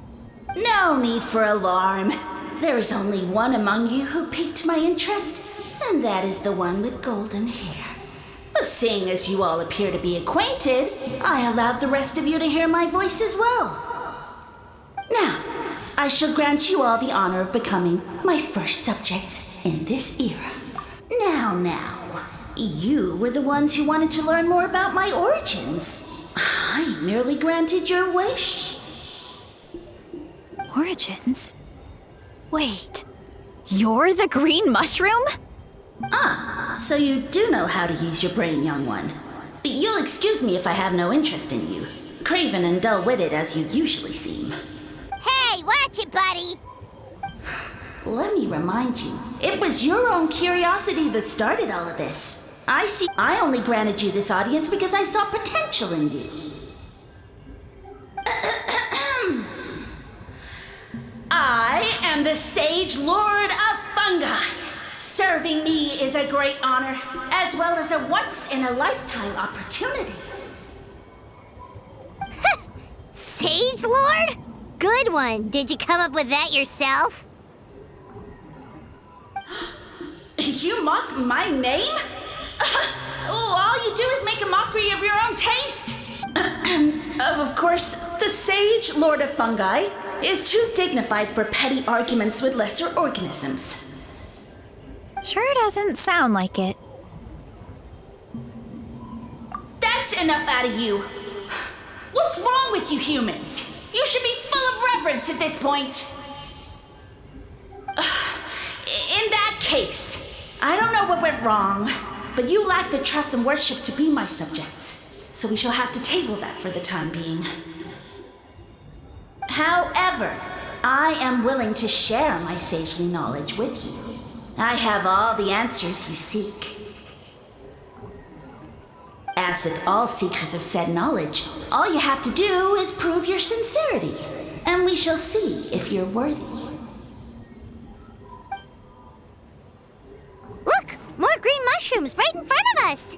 No need for alarm. There is only one among you who piqued my interest, and that is the one with golden hair. Seeing as you all appear to be acquainted, I allowed the rest of you to hear my voice as well. Now, I shall grant you all the honor of becoming my first subjects in this era. Now, you were the ones who wanted to learn more about my origins. I merely granted your wish. Origins? Wait, you're the green mushroom? So you do know how to use your brain, young one. You'll excuse me if I have no interest in you, craven and dull-witted as you usually seem. Hey, watch it, buddy. Let me remind you, it was your own curiosity that started all of this. I only granted you this audience because I saw potential in you. I am the Sage Lord of Fungi. Serving me is a great honor, as well as a once-in-a-lifetime opportunity. Sage Lord? Good one. Did you come up with that yourself? You mock my name? All you do is make a mockery of your own taste. Of course, the Sage Lord of Fungi is too dignified for petty arguments with lesser organisms. Sure doesn't sound like it. That's enough out of you. What's wrong with you humans? You should be full of reverence at this point. In that case, I don't know what went wrong, but you lack the trust and worship to be my subjects, so we shall have to table that for the time being. However, I am willing to share my sagely knowledge with you. I have all the answers you seek. As As with all seekers of said knowledge, all you have to do is prove your sincerity, and we shall see if you're worthy. Look! More green mushrooms right in front of us!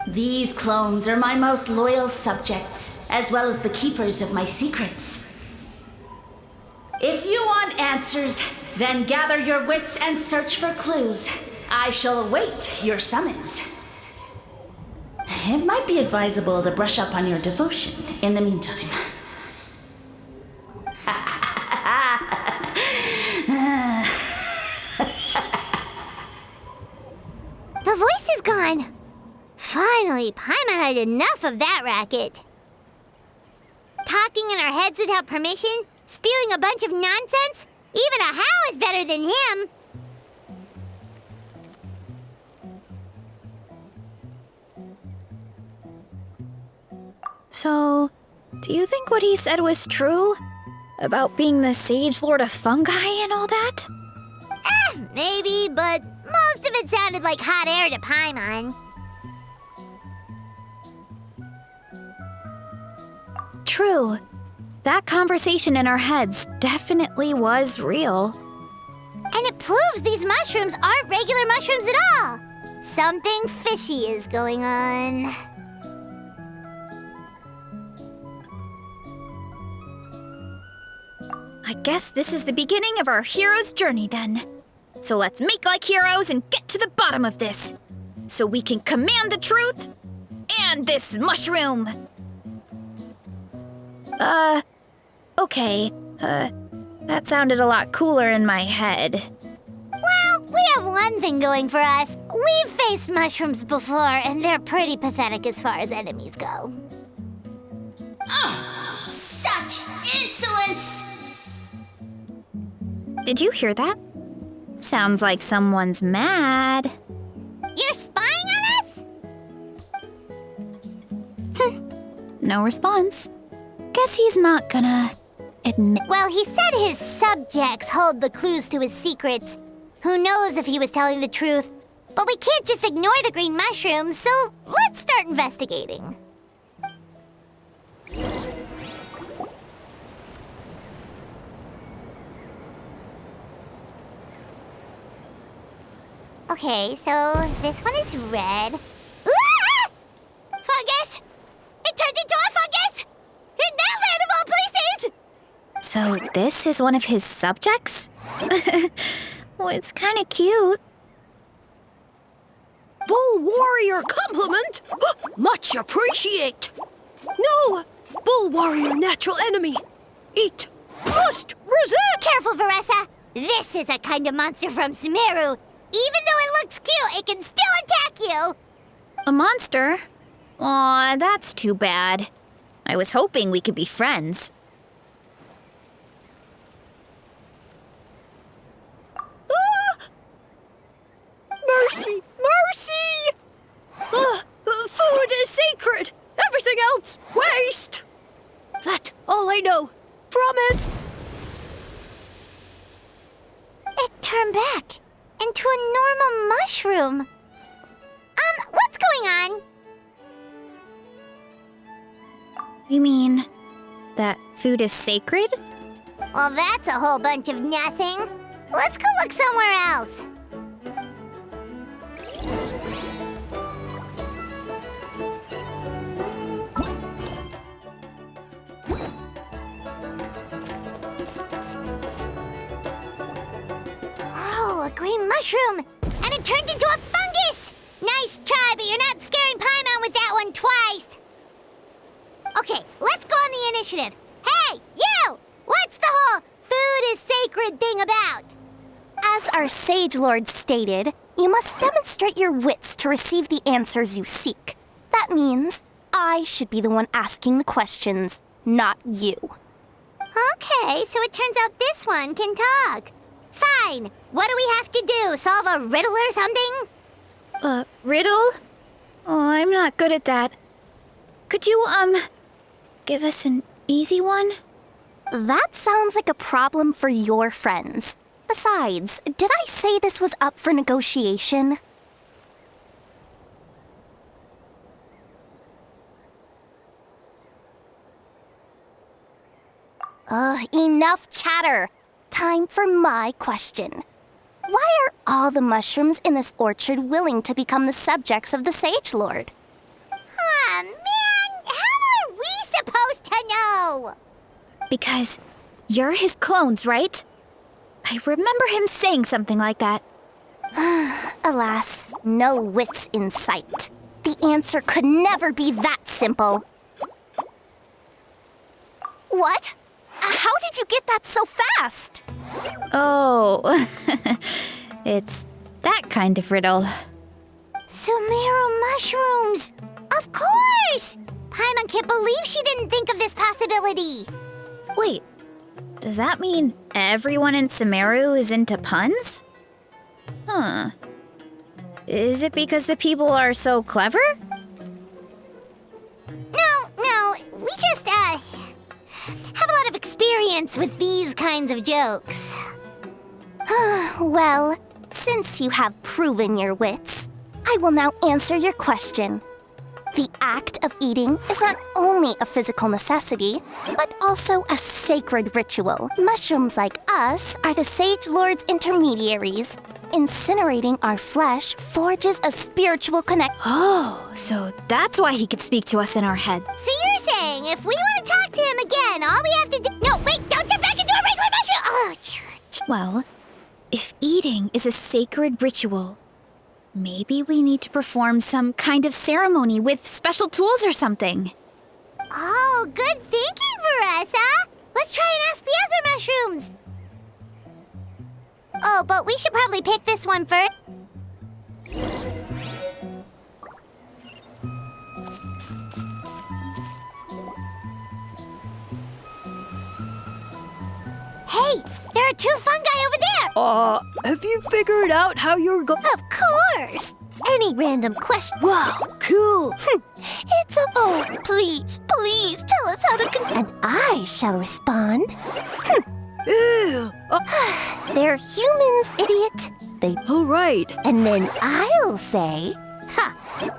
These clones are my most loyal subjects, as well as the keepers of my secrets. If you want answers, then gather your wits and search for clues. I shall await your summons. It might be advisable to brush up on your devotion in the meantime. The voice is gone. Finally, Paimon had enough of that racket. Talking in our heads without permission, spewing a bunch of nonsense. Even a How is better than him. So, do you think what he said was true? About being the Sage Lord of Fungi and all that? Maybe, but most of it sounded like hot air to Paimon. True. That conversation in our heads definitely was real. And it proves these mushrooms aren't regular mushrooms at all. Something fishy is going on. I guess this is the beginning of our hero's journey then. So let's make like heroes and get to the bottom of this. So we can command the truth and this mushroom. Okay. That sounded a lot cooler in my head. Well, we have one thing going for us. We've faced mushrooms before, and they're pretty pathetic as far as enemies go. Such insolence! Did you hear that? Sounds like someone's mad. You're spying on us? No response. Guess he's not gonna admit. Well, he said his subjects hold the clues to his secrets. Who knows if he was telling the truth? But we can't just ignore the green mushrooms, so let's start investigating. Okay, so this one is red. Ah! Fungus! It turned into a fungus! In that land of all places! So this is one of his subjects? Well, it's kind of cute. Bull Warrior compliment? Much appreciate. No, Bull Warrior natural enemy. Eat. Must resist. Careful, Varesa! This is a kind of monster from Sumeru. Even though it looks cute, it can still attack you! A monster? Aw, that's too bad. I was hoping we could be friends. Mercy! Mercy! Food is sacred. Everything else, waste. That's all I know. Promise. It turned back into a normal mushroom. What's going on? You mean that food is sacred? Well, that's a whole bunch of nothing. Let's go look somewhere else. Oh, a green mushroom! And it turned into a fungus! Nice try, but you're not scaring Paimon with that one twice! Okay, let's go on the initiative. Hey, you! What's the whole food is sacred thing about? As our Sage Lord stated, you must demonstrate your wits to receive the answers you seek. That means I should be the one asking the questions, not you. Okay, so it turns out this one can talk. Fine. What do we have to do? Solve a riddle or something? Riddle? Oh, I'm not good at that. Could you, give us an easy one? That sounds like a problem for your friends. Besides, did I say this was up for negotiation? Enough chatter. Time for my question. Why are all the mushrooms in this orchard willing to become the subjects of the Sage Lord? Aw, man! How are we supposed to know? Because you're his clones, right? I remember him saying something like that. Alas, no wits in sight. The answer could never be that simple. What? How did you get that so fast? Oh, it's that kind of riddle. Sumeru mushrooms! Of course! Paimon can't believe she didn't think of this possibility. Wait, does that mean everyone in Sumeru is into puns? Huh. Is it because the people are so clever? No, we just, have a lot of experience with these kinds of jokes. Well, since you have proven your wits, I will now answer your question. The act of eating is not only a physical necessity, but also a sacred ritual. Mushrooms like us are the Sage Lord's intermediaries. Incinerating our flesh forges a spiritual connection. Oh, so that's why he could speak to us in our head. So you're saying if we want to talk to him again, all we have to do— No, wait, don't turn back into a regular mushroom! Oh, Well, if eating is a sacred ritual, maybe we need to perform some kind of ceremony with special tools or something. Oh, good thinking, Varesa! Let's try and ask the other mushrooms! Oh, but we should probably pick this one first. Hey, there are 2 fungi over there! Have you figured out how you're going? Of course! Any random question. Wow, cool! It's a— Oh, please tell us how to and I shall respond. Ew! They're humans, idiot. They— All right. And then I'll say, ha,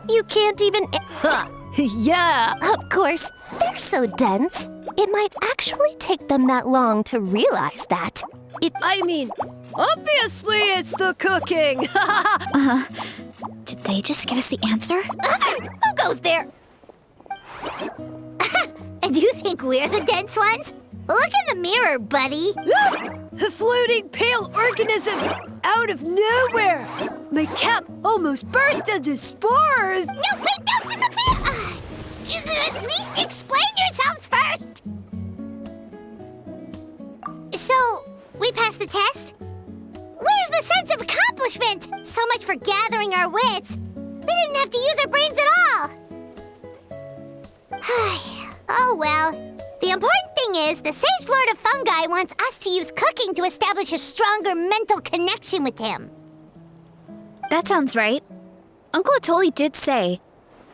you can't even— Ha! Yeah! Of course, they're so dense, it might actually take them that long to realize that. I mean, obviously it's the cooking! Did they just give us the answer? Who goes there? And you think we're the dense ones? Look in the mirror, buddy. A floating pale organism out of nowhere! My cap almost burst into spores! No, wait, don't disappear! At least explain yourselves first! So, we passed the test? Where's the sense of accomplishment? So much for gathering our wits. We didn't have to use our brains at all. Oh well. The important thing is, the Sage Lord of Fungi wants us to use cooking to establish a stronger mental connection with him. That sounds right. Uncle Atoli did say,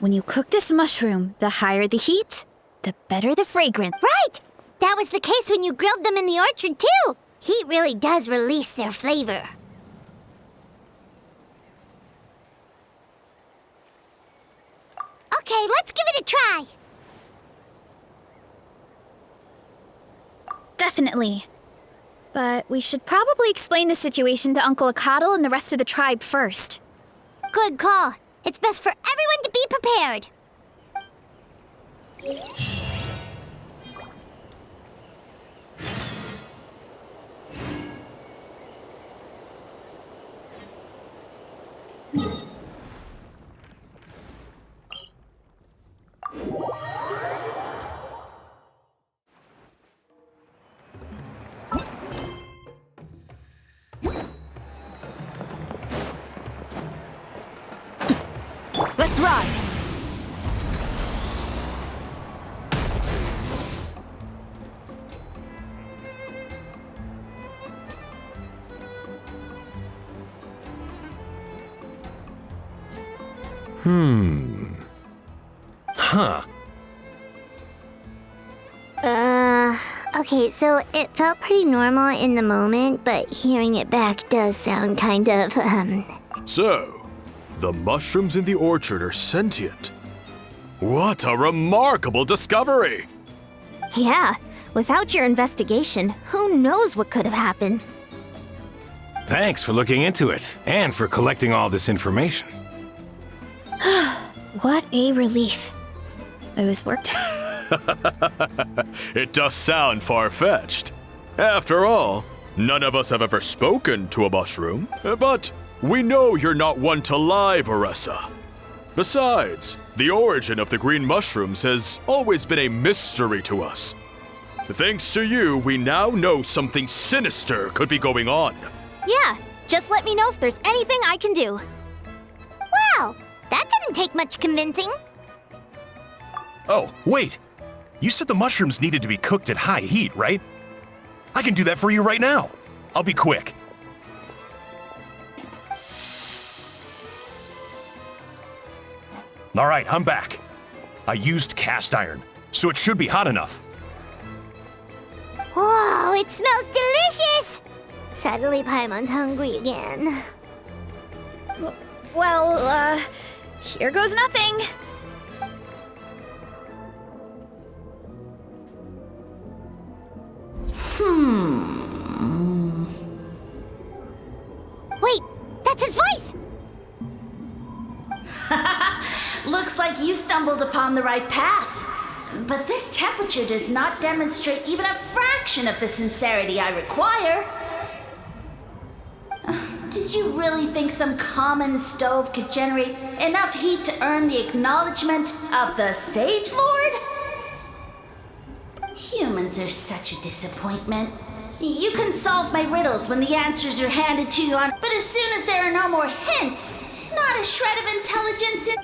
when you cook this mushroom, the higher the heat, the better the fragrance. Right! That was the case when you grilled them in the orchard, too. Heat really does release their flavor. Okay, let's give it a try. Definitely. But we should probably explain the situation to Uncle Akadal and the rest of the tribe first. Good call. It's best for everyone to be prepared. Let's ride! Huh. Okay, so it felt pretty normal in the moment, but hearing it back does sound kind of, So, the mushrooms in the orchard are sentient. What a remarkable discovery! Yeah, Without your investigation, who knows what could have happened? Thanks for looking into it, and for collecting all this information. What a relief. I was worked. It does sound far-fetched. After all, none of us have ever spoken to a mushroom, but we know you're not one to lie, Varesa. Besides, the origin of the green mushrooms has always been a mystery to us. Thanks to you, we now know something sinister could be going on. Yeah, just let me know if there's anything I can do. Wow, that didn't take much convincing. Oh, wait! You said the mushrooms needed to be cooked at high heat, right? I can do that for you right now. I'll be quick. All right, I'm back. I used cast iron, so it should be hot enough. Whoa, it smells delicious! Suddenly Paimon's hungry again. Well, here goes nothing. Wait, that's his voice! Looks like you stumbled upon the right path. But this temperature does not demonstrate even a fraction of the sincerity I require. Did you really think some common stove could generate enough heat to earn the acknowledgement of the Sage Lord? Humans are such a disappointment. You can solve my riddles when the answers are handed to you but as soon as there are no more hints, not a shred of intelligence in...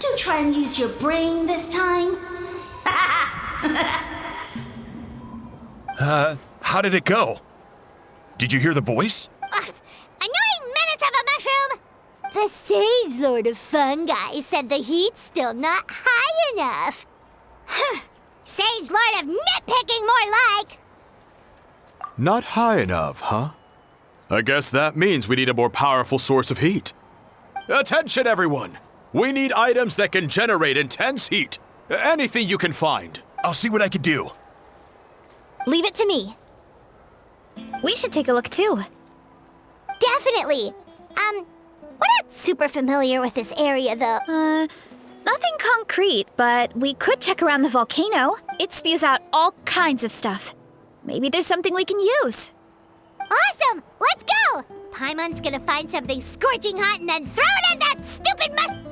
Do try and use your brain this time. How did it go? Did you hear the voice? Annoying menace of a mushroom! The Sage Lord of Fungi said the heat's still not high enough. Sage Lord of Nitpicking, more like! Not high enough, huh? I guess that means we need a more powerful source of heat. Attention, everyone! We need items that can generate intense heat. Anything you can find. I'll see what I can do. Leave it to me. We should take a look too. Definitely! We're not super familiar with this area, though. Nothing concrete, but we could check around the volcano. It spews out all kinds of stuff. Maybe there's something we can use. Awesome! Let's go! Paimon's gonna find something scorching hot and then throw it at that stupid mushroom!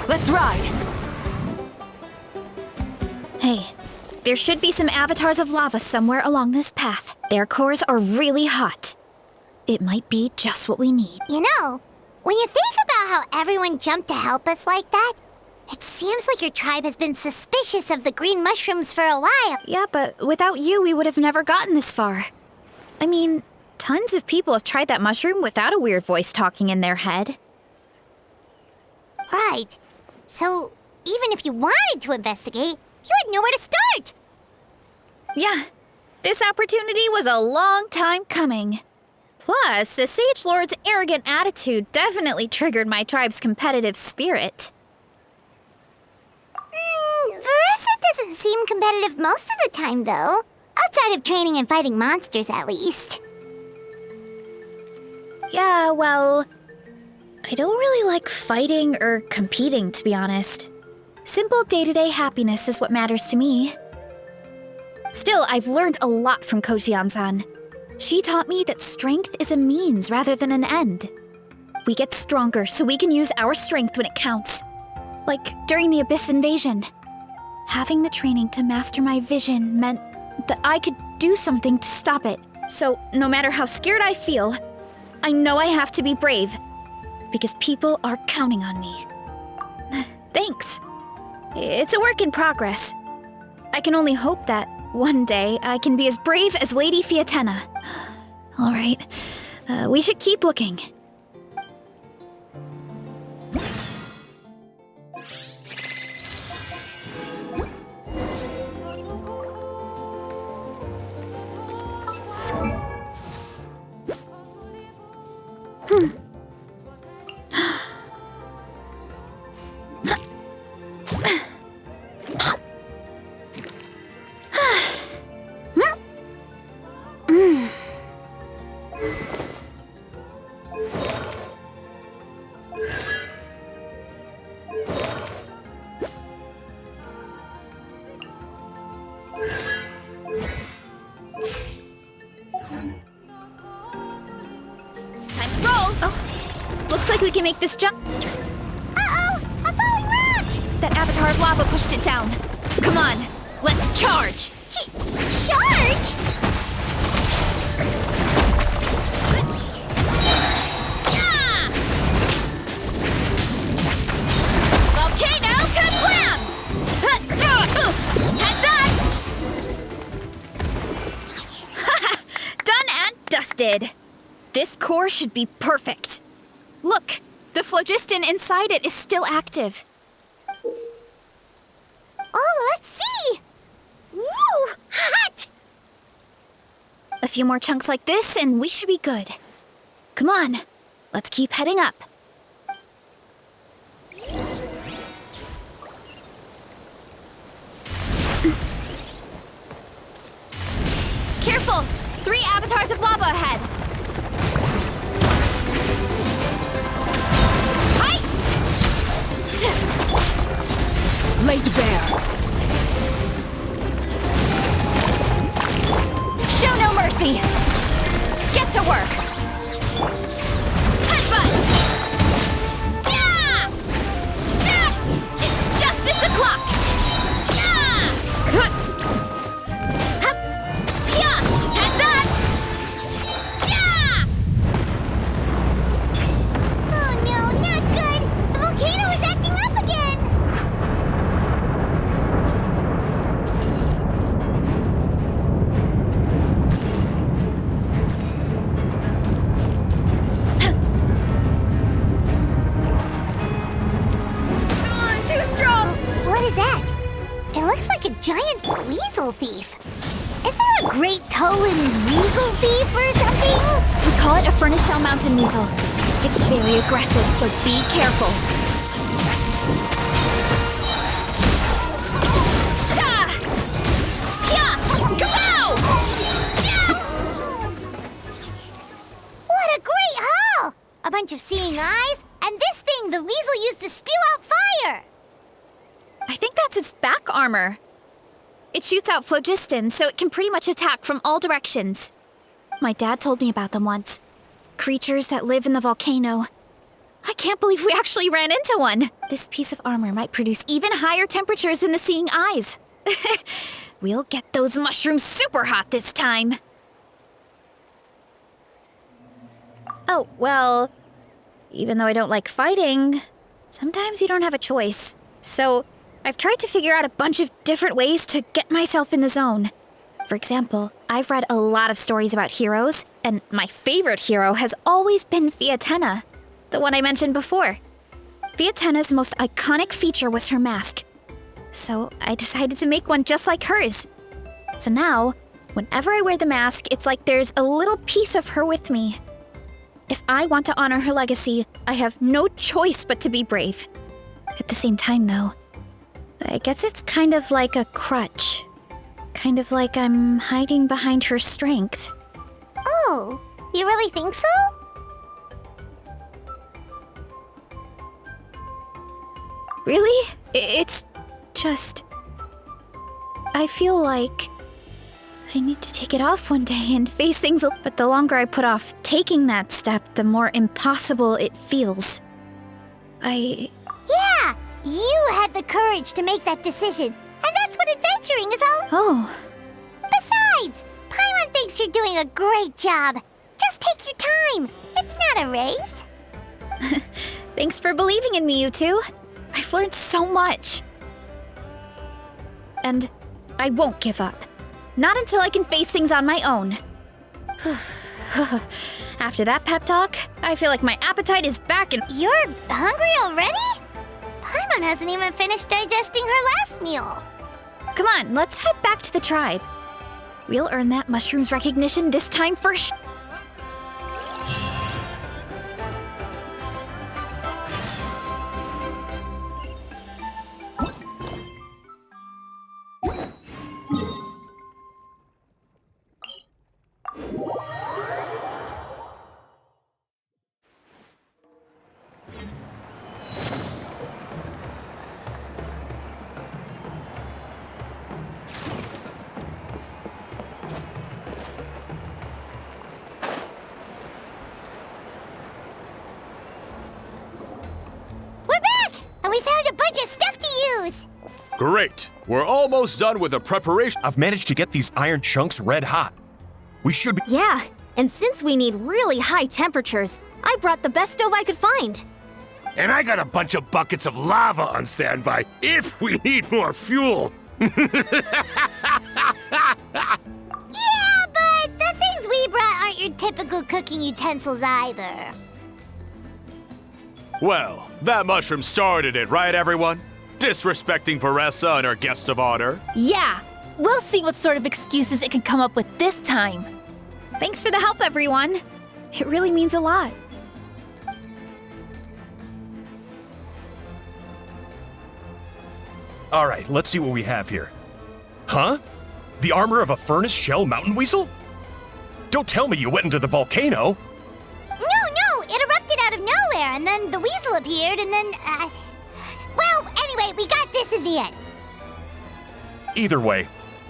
Let's ride! Hey, there should be some avatars of lava somewhere along this path. Their cores are really hot. It might be just what we need. You know, when you think about how everyone jumped to help us like that, it seems like your tribe has been suspicious of the green mushrooms for a while. Yeah, but without you, we would have never gotten this far. I mean, tons of people have tried that mushroom without a weird voice talking in their head. Right. So, even if you wanted to investigate, you had nowhere to start. Yeah, this opportunity was a long time coming. Plus, the Sage Lord's arrogant attitude definitely triggered my tribe's competitive spirit. Varesa doesn't seem competitive most of the time, though. Outside of training and fighting monsters, at least. Yeah, well, I don't really like fighting or competing, to be honest. Simple day-to-day happiness is what matters to me. Still, I've learned a lot from Kojian-san. She taught me that strength is a means rather than an end. We get stronger so we can use our strength when it counts. Like during the Abyss invasion. Having the training to master my vision meant that I could do something to stop it. So no matter how scared I feel, I know I have to be brave. Because people are counting on me. Thanks. It's a work in progress. I can only hope that one day I can be as brave as Lady Fiatena. All right, we should keep looking. Time to roll! Oh, looks like we can make this jump. Uh-oh! A falling rock! That avatar of lava pushed it down. Come on, let's charge! Charge? Yeah! Volcano kablam! Heads up! Done and dusted. This core should be perfect. Look, the phlogiston inside it is still active. Oh, let's see! Woo! Hot! A few more chunks like this and we should be good. Come on, let's keep heading up. Careful! 3 avatars of lava ahead. Hi! Laid bare. Show no mercy! Get to work! Headbutt! Yeah! Yeah! It's justice o'clock! Yeah! Hup! Yeah! Heads up! Yeah! Oh no, not good! The volcano is acting up again! Too strong! What is that? It looks like a giant weasel thief. Is there a great toe-in weasel thief or something? We call it a furnace shell mountain weasel. It's very aggressive, so be careful. Ah! Yeah! Kapow! Yeah! What a great haul! A bunch of seeing eyes, and this thing the weasel used to spew out fire! I think that's its back armor. It shoots out phlogiston, so it can pretty much attack from all directions. My dad told me about them once. Creatures that live in the volcano. I can't believe we actually ran into one. This piece of armor might produce even higher temperatures than the seeing eyes. We'll get those mushrooms super hot this time. Oh, well, even though I don't like fighting, sometimes you don't have a choice. So I've tried to figure out a bunch of different ways to get myself in the zone. For example, I've read a lot of stories about heroes, and my favorite hero has always been Fiatenna, the one I mentioned before. Fiatenna's most iconic feature was her mask. So I decided to make one just like hers. So now, whenever I wear the mask, it's like there's a little piece of her with me. If I want to honor her legacy, I have no choice but to be brave. At the same time, though, I guess it's kind of like a crutch. Kind of like I'm hiding behind her strength. Oh, you really think so? Really? It's just... I feel like I need to take it off one day and face things, but the longer I put off taking that step, the more impossible it feels. Yeah, you had the courage to make that decision, and that's what adventuring is all. Oh. Besides, Paimon thinks you're doing a great job. Just take your time. It's not a race. Thanks for believing in me, you two. I've learned so much. And I won't give up. Not until I can face things on my own. After that pep talk, I feel like my appetite is back and— You're hungry already? Paimon hasn't even finished digesting her last meal. Come on, let's head back to the tribe. We'll earn that mushroom's recognition this time for sure. Great. We're almost done with the preparation. I've managed to get these iron chunks red hot. We should be. Yeah, and since we need really high temperatures, I brought the best stove I could find. And I got a bunch of buckets of lava on standby if we need more fuel. Yeah, but the things we brought aren't your typical cooking utensils either. Well, that mushroom started it, right, everyone? Disrespecting Varesa and her guest of honor. Yeah, we'll see what sort of excuses it can come up with this time. Thanks for the help, everyone. It really means a lot. All right, let's see what we have here. Huh? The armor of a furnace shell mountain weasel? Don't tell me you went into the volcano. No, it erupted out of nowhere, and then the weasel appeared, and then, well, anyway, we got this in the end. Either way,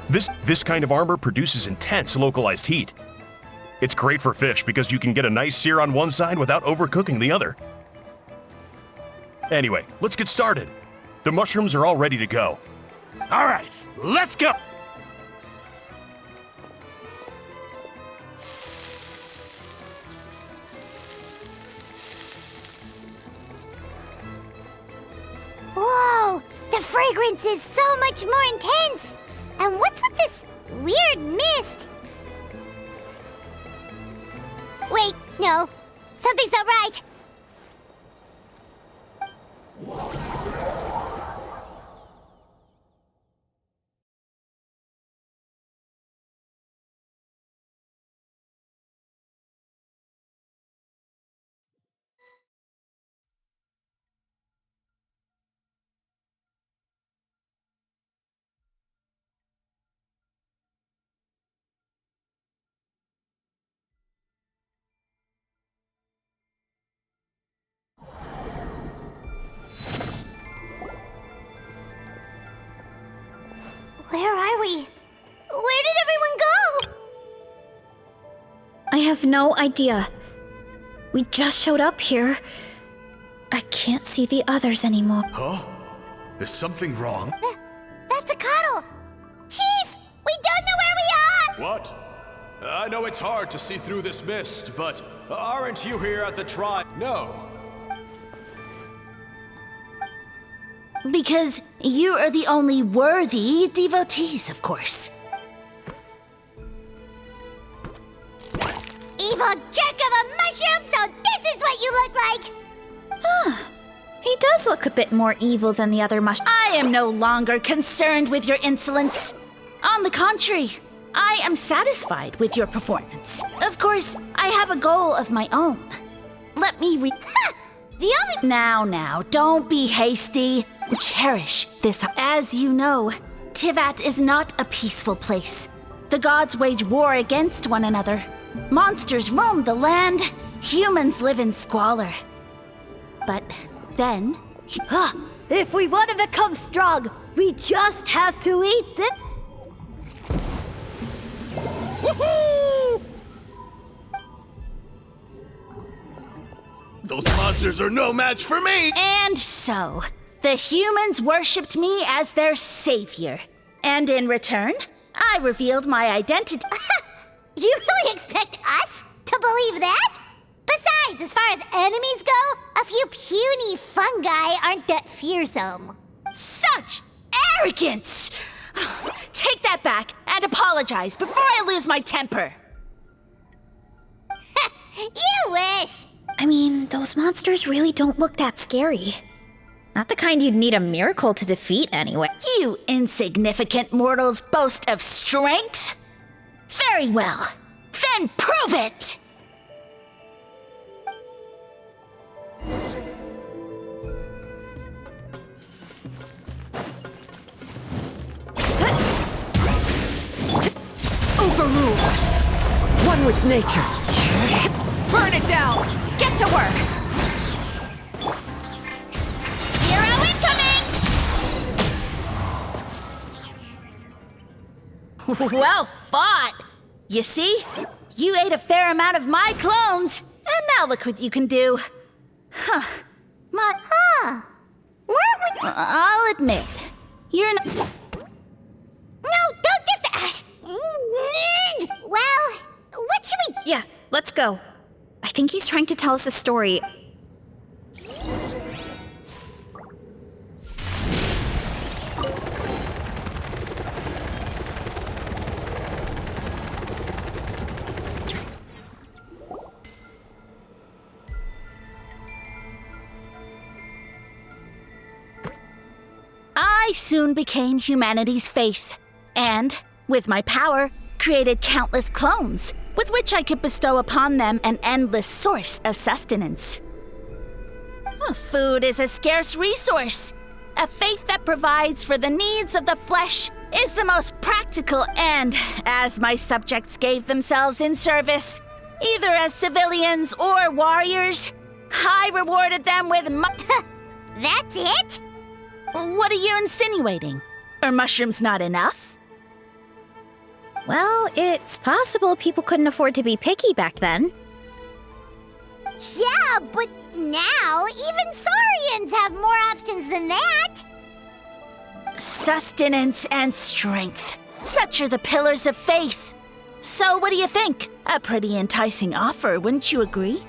this kind of armor produces intense localized heat. It's great for fish because you can get a nice sear on one side without overcooking the other. Anyway, let's get started. The mushrooms are all ready to go. All right, let's go. Whoa, the fragrance is so much more intense. And what's with this weird mist? Wait, no, something's not right. Where are we? Where did everyone go? I have no idea. We just showed up here. I can't see the others anymore. Huh? Is something wrong? That's a cuddle. Chief, we don't know where we are. What? I know it's hard to see through this mist, but aren't you here at the tribe? No. Because you are the only worthy devotees, of course. Evil jerk of a mushroom, so this is what you look like. He does look a bit more evil than the other mushrooms. I am no longer concerned with your insolence. On the contrary, I am satisfied with your performance. Of course, I have a goal of my own. Let me The only... Now, don't be hasty. Cherish this. As you know, Tivat is not a peaceful place. The gods wage war against one another. Monsters roam the land. Humans live in squalor. But then... If we want to become strong, we just have to eat it. Woohoo! Those monsters are no match for me! And so, the humans worshipped me as their savior. And in return, I revealed my identity. You really expect us to believe that? Besides, as far as enemies go, a few puny fungi aren't that fearsome. Such arrogance! Take that back and apologize before I lose my temper. You wish! I mean, those monsters really don't look that scary. Not the kind you'd need a miracle to defeat anyway. You insignificant mortals boast of strength? Very well. Then prove it! Overruled. One with nature. Burn it down! Get to work! Hero incoming! Well fought! You see? You ate a fair amount of my clones, and now look what you can do. Weren't we... I'll admit, You're not. No, don't just. Well, what should we. Yeah, let's go. I think he's trying to tell us a story. I soon became humanity's faith, and, with my power, created countless clones, with which I could bestow upon them an endless source of sustenance. Food is a scarce resource. A faith that provides for the needs of the flesh is the most practical, and, as my subjects gave themselves in service, either as civilians or warriors, I rewarded them with That's it? What are you insinuating? Are mushrooms not enough? Well, it's possible people couldn't afford to be picky back then. Yeah, but now even Saurians have more options than that. Sustenance and strength. Such are the pillars of faith. So what do you think? A pretty enticing offer, wouldn't you agree?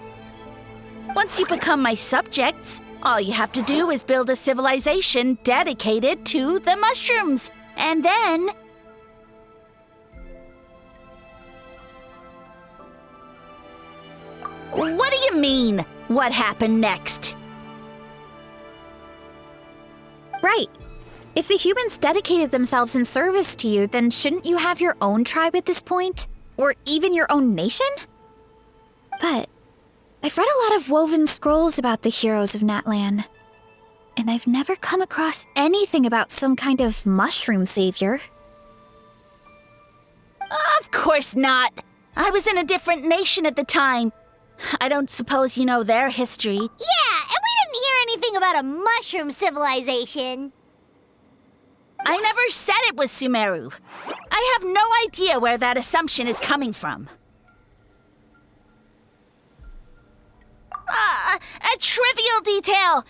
Once you become my subjects, all you have to do is build a civilization dedicated to the mushrooms. And then... What do you mean? What happened next? Right. If the humans dedicated themselves in service to you, then shouldn't you have your own tribe at this point? Or even your own nation? But I've read a lot of woven scrolls about the heroes of Natlan, and I've never come across anything about some kind of mushroom savior. Of course not. I was in a different nation at the time. I don't suppose you know their history. Yeah, and we didn't hear anything about a mushroom civilization. I never said it was Sumeru. I have no idea where that assumption is coming from. A trivial detail.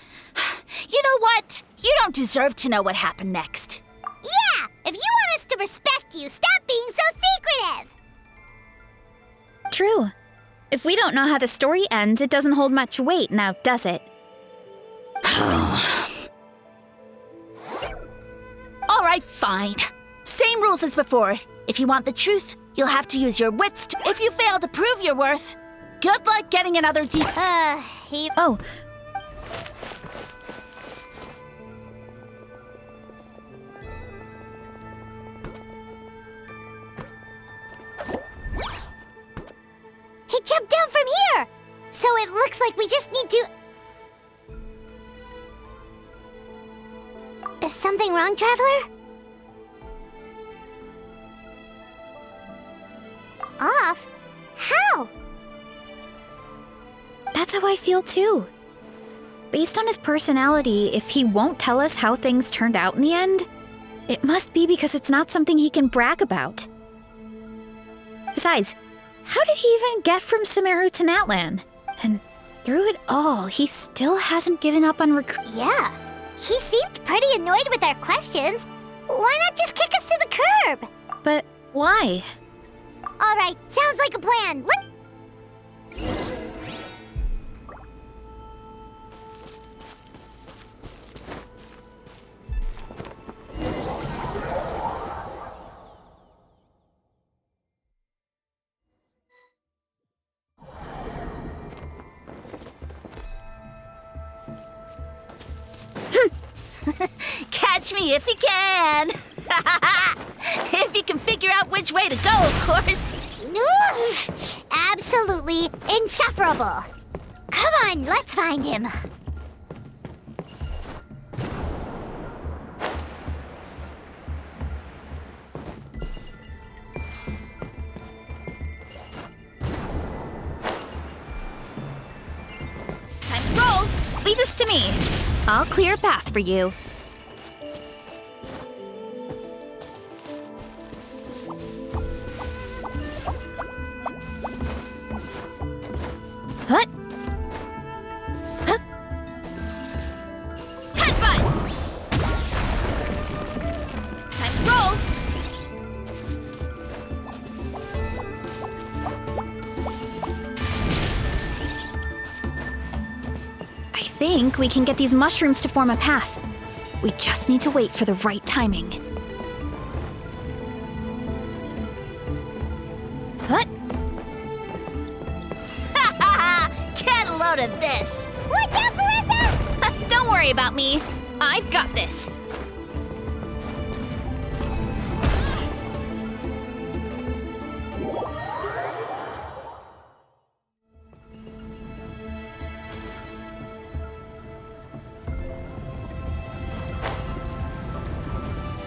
You know what? You don't deserve to know what happened next. Yeah, if you want us to respect you, stop being so secretive. True. If we don't know how the story ends, it doesn't hold much weight now, does it? All right, fine. Same rules as before. If you want the truth, you'll have to use your wits. If you fail to prove your worth, good luck getting another Oh. He jumped down from here! So it looks like we just need to... Is something wrong, Traveler? Off? How? That's how I feel too. Based on his personality, if he won't tell us how things turned out in the end, it must be because it's not something he can brag about. Besides, how did he even get from Sumeru to Natlan? And through it all, he still hasn't given up on Yeah, he seemed pretty annoyed with our questions. Why not just kick us to the curb? But why? All right, sounds like a plan. Catch me if you can. If you can figure out which way to go, of course. Oof, absolutely insufferable. Come on, let's find him. Time to roll! Leave this to me. I'll clear a path for you. Hut! Hut! Headbutt! I think we can get these mushrooms to form a path. We just need to wait for the right timing. What? Ha ha ha! Get a load of this! Watch out, Varesa! Don't worry about me. I've got this.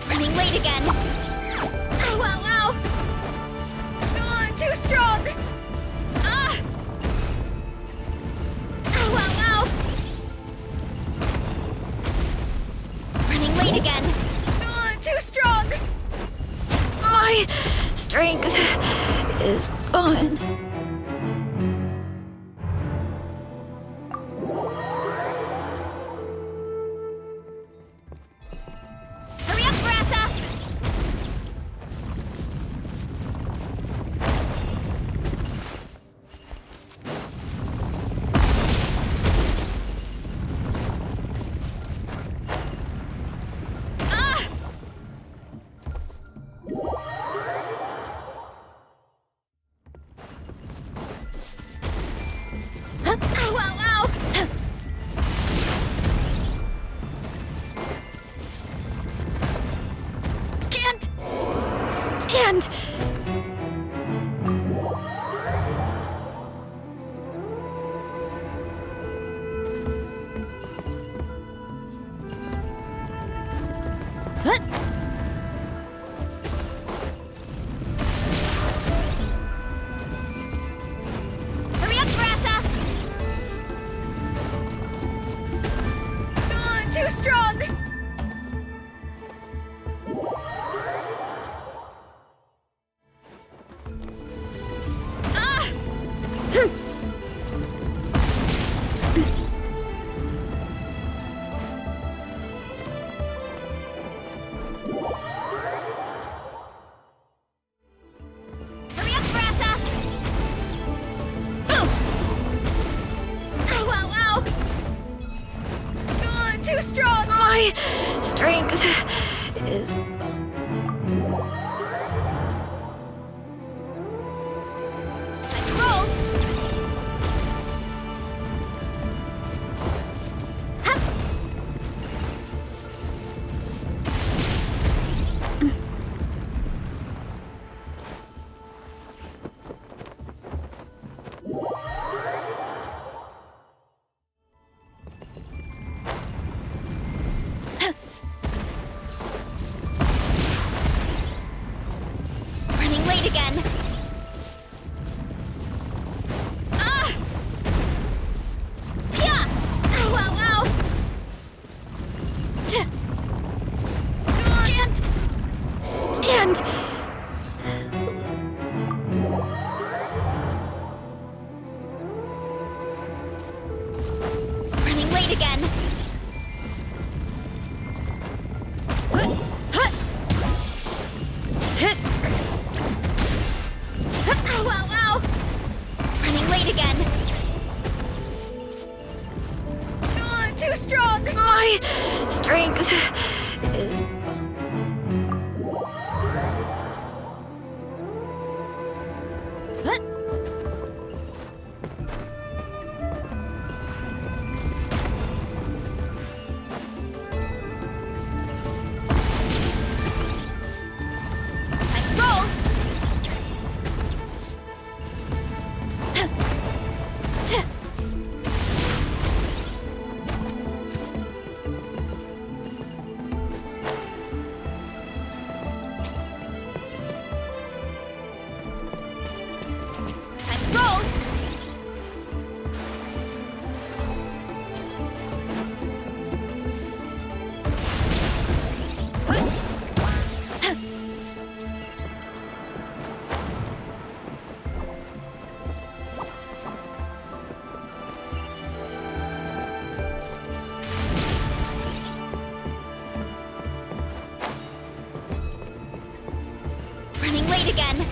Running late again. Ow, ow, ow! Too strong! Ah! Ow, ow, ow! Running late again. Too strong! My strength is gone. Hurry up, Varesa! Ah! Ow, ow, ow! Can't stand. Huh? Hurry up, Varesa! Too strong! Ah! Hurry up, Varesa! Oof! Ow, ow, ow! Too strong! My strength is Let's roll! Hup! Running late again. Ah! Yeah! Ow, ow, ow! can't stand. Running late again. Ow, ow, ow! Running late again. Too strong! My strength is Let's roll! Let's roll! Running late again.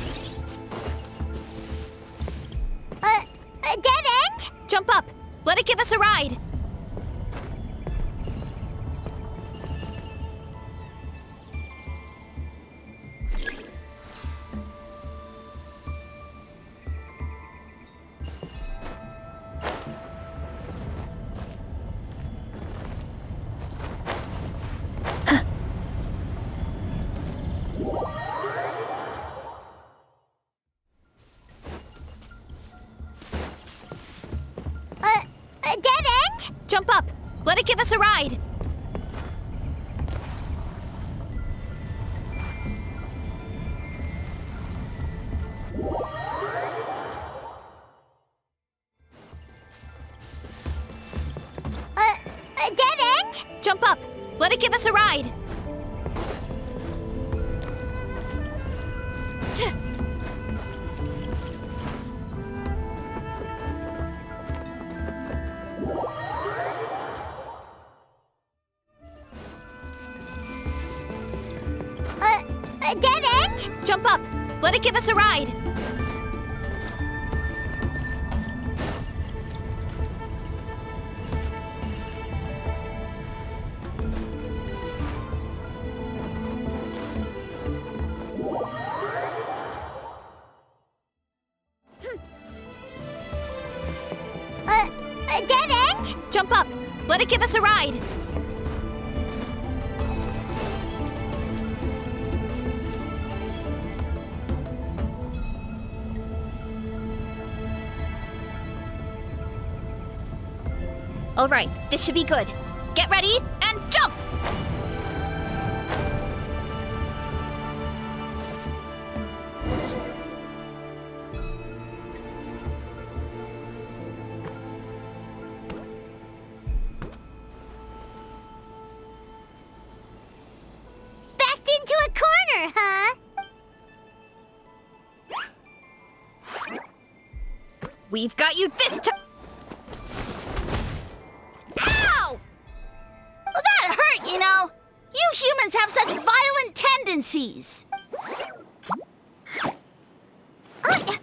A dead end? jump up. Let it give us a ride. Jump up! Let it give us a ride! A dead end? Jump up! Let it give us a ride! A dead end? Jump up! Let it give us a ride! A dead end? Jump up! Let it give us a ride! All right, this should be good. Get ready and jump! Backed into a corner, huh? We've got you this time! Ow! Well, that hurt, you know. You humans have such violent tendencies. How did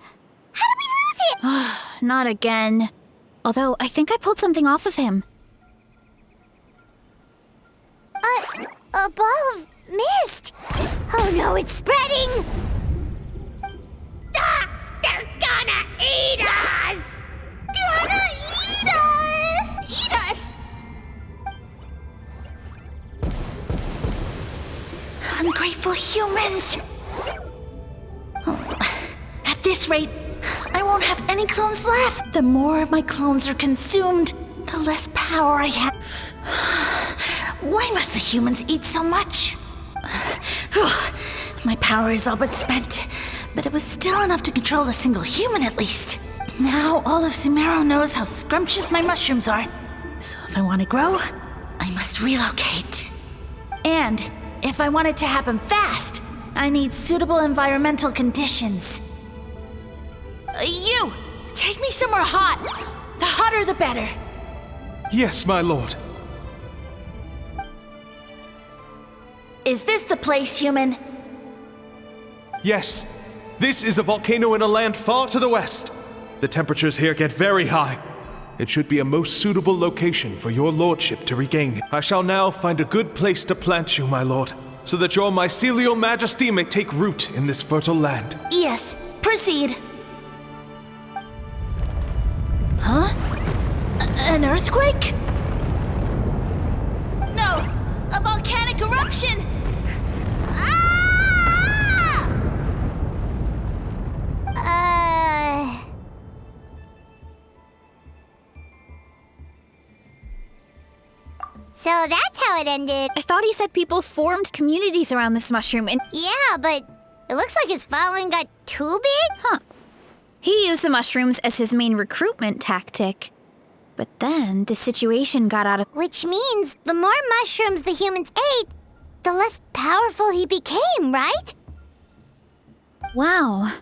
we lose him? Not again. Although, I think I pulled something off of him. A ball of mist. Oh no, it's spreading. Ah, they're gonna eat us. Gonna eat us. Eat us. Ungrateful humans. At this rate, I won't have any clones left. The more my clones are consumed, the less power I have. Why must the humans eat so much? My power is all but spent, but it was still enough to control a single human at least. Now all of Sumeru knows how scrumptious my mushrooms are. So if I want to grow, I must relocate. And if I want it to happen fast, I need suitable environmental conditions. You! Take me somewhere hot. The hotter the better. Yes, my lord. Is this the place, human? Yes. This is a volcano in a land far to the west. The temperatures here get very high. It should be a most suitable location for your lordship to regain. I shall now find a good place to plant you, my lord, so that your mycelial majesty may take root in this fertile land. Yes, proceed. Huh? An earthquake? No, a volcanic eruption! So that's how it ended. I thought he said people formed communities around this mushroom and... Yeah, but it looks like his following got too big. Huh. He used the mushrooms as his main recruitment tactic. But then the situation got out of... Which means the more mushrooms the humans ate, the less powerful he became, right? Wow.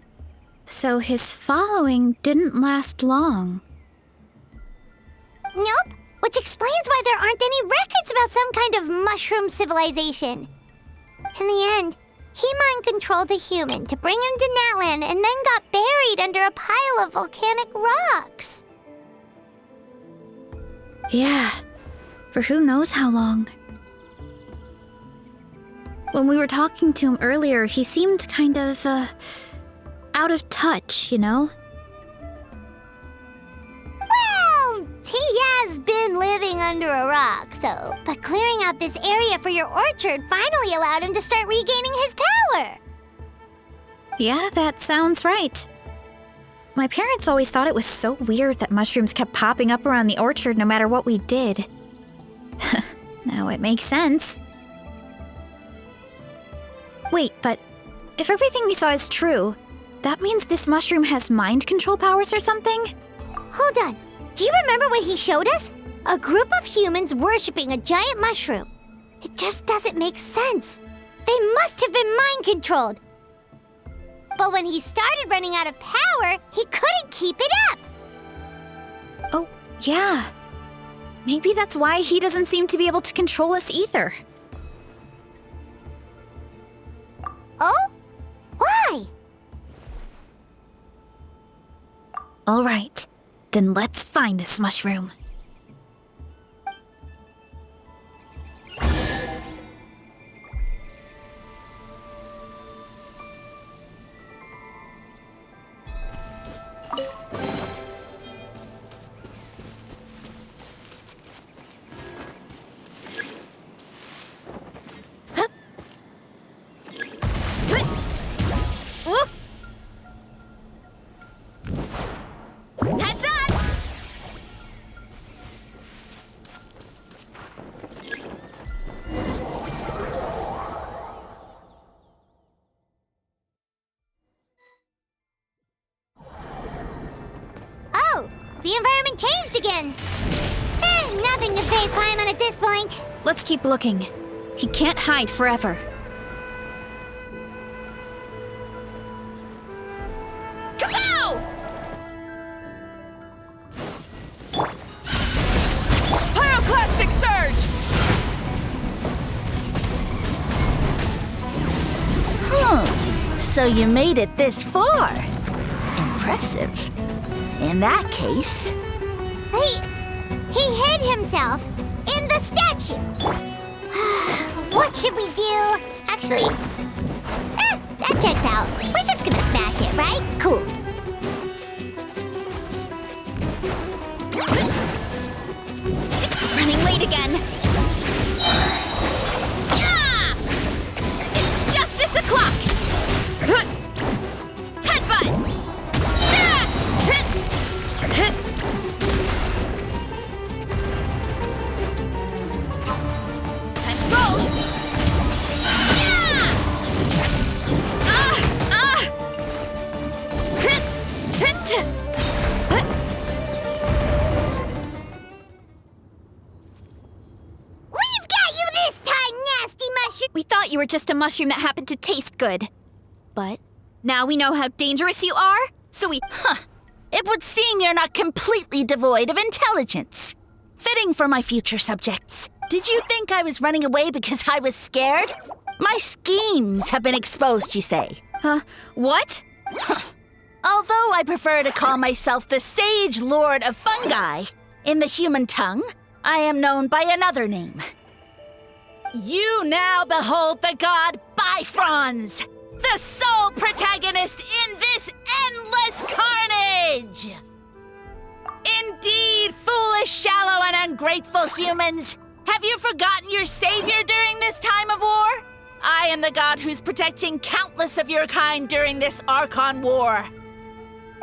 So his following didn't last long. Nope. Which explains why there aren't any records about some kind of mushroom civilization. In the end, he mind-controlled a human to bring him to Natland and then got buried under a pile of volcanic rocks. Yeah, for who knows how long. When we were talking to him earlier, he seemed kind of, out of touch, you know? Well, he has been living under a rock, but clearing out this area for your orchard finally allowed him to start regaining his power. Yeah, that sounds right. My parents always thought it was so weird that mushrooms kept popping up around the orchard no matter what we did. Now it makes sense. Wait, but if everything we saw is true, that means this mushroom has mind control powers or something? Hold on. Do you remember what he showed us? A group of humans worshipping a giant mushroom. It just doesn't make sense. They must have been mind controlled. But when he started running out of power, he couldn't keep it up. Oh, yeah. Maybe that's why he doesn't seem to be able to control us either. Oh? Why? All right, then let's find this mushroom. Heads up! Oh, the environment changed again. Nothing to face Paimon at this point. Let's keep looking. He can't hide forever. Kapow! Pyroclastic surge! So you made it this far. Impressive. In that case... He hid himself in the statue. What should we do? Actually, that checks out. We're just gonna smash it, right? Cool. Running late again. Yeah! It's justice o'clock! Headbutt! Time to roll! Yeah! We've got you this time, nasty mushroom! We thought you were just a mushroom that happened to taste good. But now we know how dangerous you are, so we... It would seem you're not completely devoid of intelligence. Fitting for my future subjects. Did you think I was running away because I was scared? My schemes have been exposed, you say. What? Although I prefer to call myself the Sage Lord of Fungi, in the human tongue, I am known by another name. You now behold the god Bifrons, the sole protagonist in this endless carnage! Indeed, foolish, shallow, and ungrateful humans! Have you forgotten your savior during this time of war? I am the god who's protecting countless of your kind during this Archon war.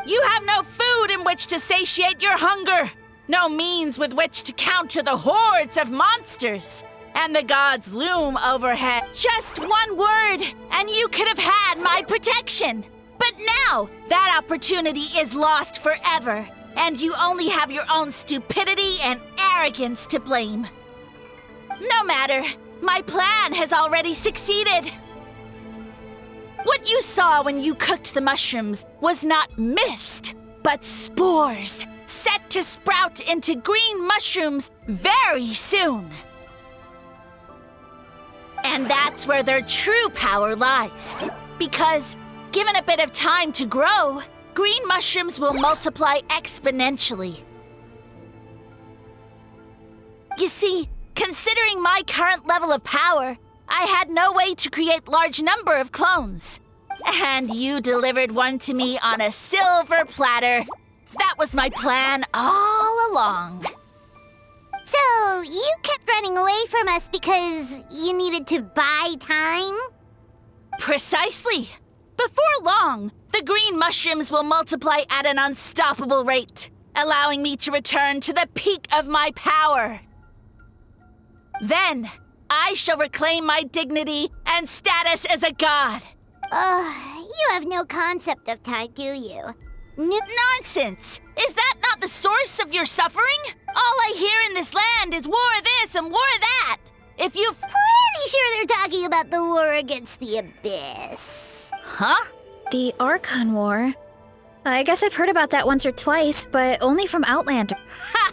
You have no food in which to satiate your hunger, no means with which to counter the hordes of monsters, and the gods loom overhead. Just one word, and you could have had my protection. But now, that opportunity is lost forever, and you only have your own stupidity and arrogance to blame. No matter, my plan has already succeeded. What you saw when you cooked the mushrooms was not mist, but spores, set to sprout into green mushrooms very soon. And that's where their true power lies. Because, given a bit of time to grow, green mushrooms will multiply exponentially. You see, considering my current level of power, I had no way to create large number of clones. And you delivered one to me on a silver platter. That was my plan all along. So, you kept running away from us because you needed to buy time? Precisely. Before long, the green mushrooms will multiply at an unstoppable rate, allowing me to return to the peak of my power. Then, I shall reclaim my dignity and status as a god. You have no concept of time, do you? Nonsense! Is that not the source of your suffering? All I hear in this land is war this and war that. If you've... Pretty sure they're talking about the war against the Abyss. Huh? The Archon War? I guess I've heard about that once or twice, but only from Outlander. Ha!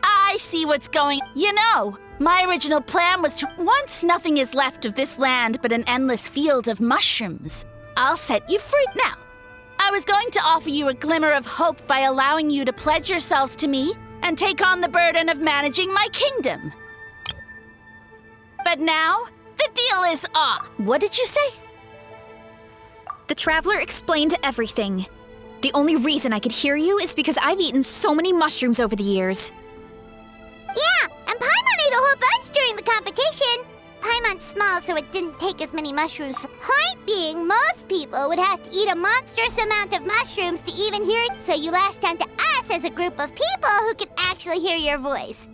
I see what's going... You know, my original plan was to... Once nothing is left of this land but an endless field of mushrooms, I'll set you free. Now, I was going to offer you a glimmer of hope by allowing you to pledge yourselves to me and take on the burden of managing my kingdom. But now, the deal is off. What did you say? The Traveler explained everything. The only reason I could hear you is because I've eaten so many mushrooms over the years. Yeah, and Paimon ate a whole bunch during the competition. Paimon's small, so it didn't take as many mushrooms. Point being, most people would have to eat a monstrous amount of mushrooms to even hear it, so you latched onto us as a group of people who could actually hear your voice.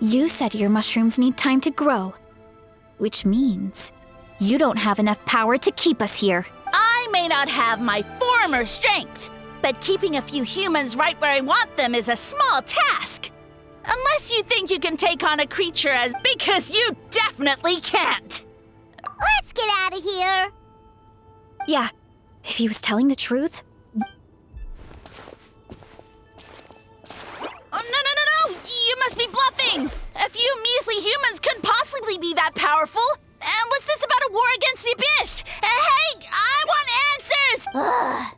You said your mushrooms need time to grow, which means you don't have enough power to keep us here. I may not have my former strength, but keeping a few humans right where I want them is a small task. Unless you think you can take on a creature as... Because you definitely can't! Let's get out of here! Yeah, if he was telling the truth... Oh, no! You must be bluffing! A few measly humans couldn't possibly be that powerful! And what's this about a war against the Abyss? Hey, I want answers!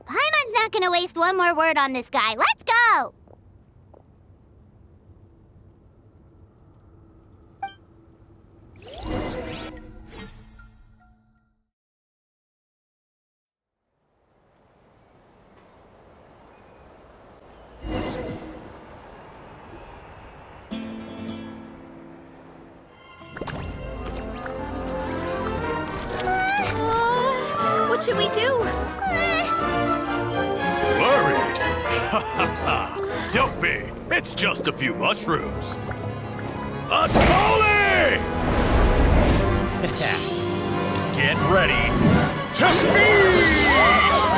Paimon's not gonna waste one more word on this guy. Let's go! What should we do? Worried? Ha ha ha! Don't be! It's just a few mushrooms. Unholy! Get ready to feast!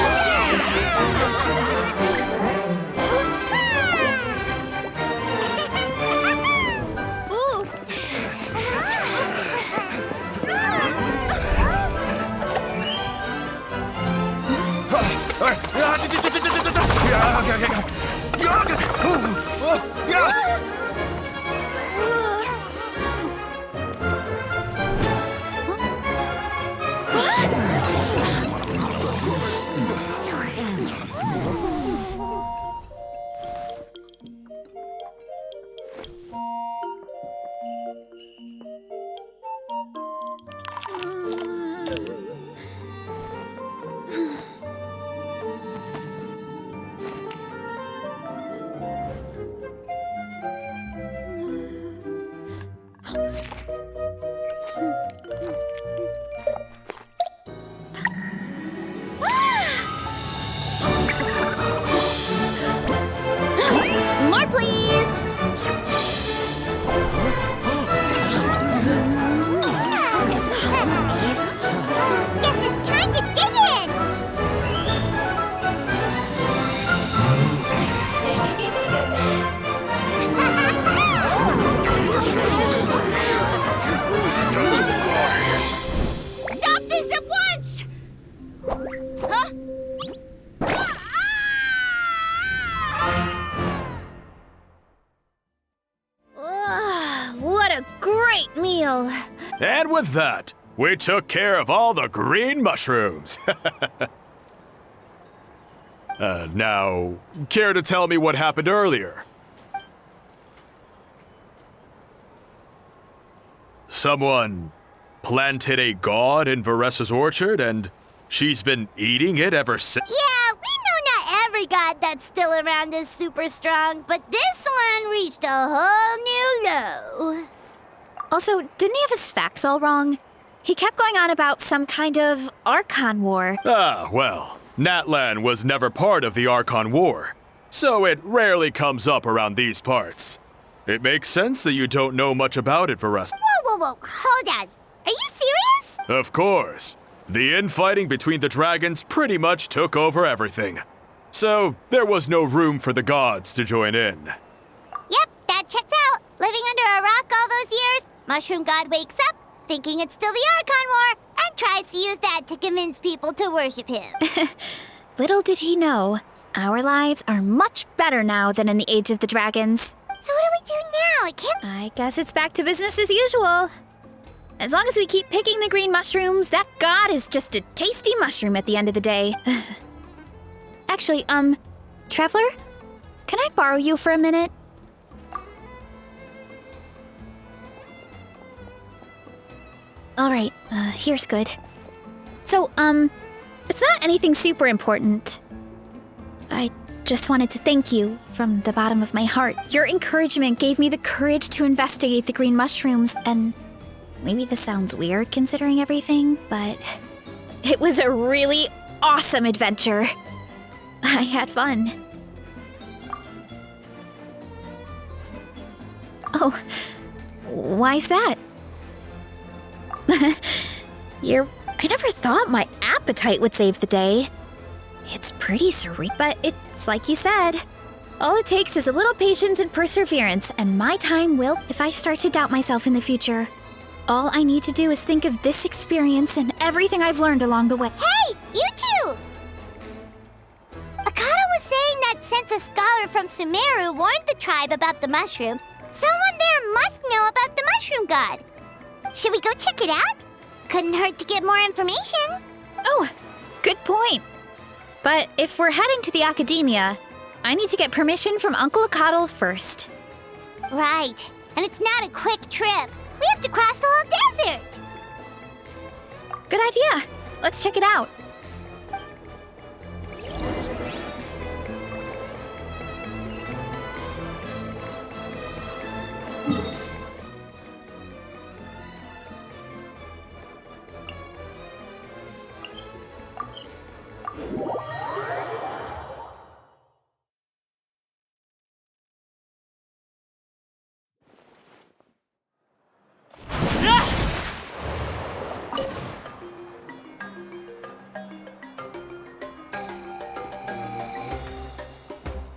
More, please! Guess it's time to dig in! Stop this at once! Huh? What a great meal! And with that, we took care of all the green mushrooms. Now, care to tell me what happened earlier? Someone planted a god in Varesa's orchard, and she's been eating it ever since. Yeah, we know not every god that's still around is super strong, but this one reached a whole new low. Also, didn't he have his facts all wrong? He kept going on about some kind of Archon War. Ah, well, Natlan was never part of the Archon War, so it rarely comes up around these parts. It makes sense that you don't know much about it, Varesa. Whoa, hold on. Are you serious? Of course. The infighting between the dragons pretty much took over everything. So there was no room for the gods to join in. Yep, that checks out. Living under a rock all those years, Mushroom God wakes up, thinking it's still the Archon War, and tries to use that to convince people to worship him. Little did he know, our lives are much better now than in the Age of the Dragons. So what do we do now? I guess it's back to business as usual. As long as we keep picking the green mushrooms, that god is just a tasty mushroom at the end of the day. Actually, Traveler? Can I borrow you for a minute? Alright, here's good. So, it's not anything super important. I just wanted to thank you from the bottom of my heart. Your encouragement gave me the courage to investigate the green mushrooms, and maybe this sounds weird considering everything, but it was a really awesome adventure. I had fun. Oh, why's that? I never thought my appetite would save the day. It's pretty surreal, but it's like you said. All it takes is a little patience and perseverance, and my time will if I start to doubt myself in the future. All I need to do is think of this experience and everything I've learned along the way. Hey, you two! Akata was saying that since a scholar from Sumeru warned the tribe about the mushrooms, someone there must know about the mushroom god. Should we go check it out? Couldn't hurt to get more information. Oh, good point. But if we're heading to the academia, I need to get permission from Uncle Akatl first. Right, and it's not a quick trip. We have to cross the whole desert. Good idea. Let's check it out.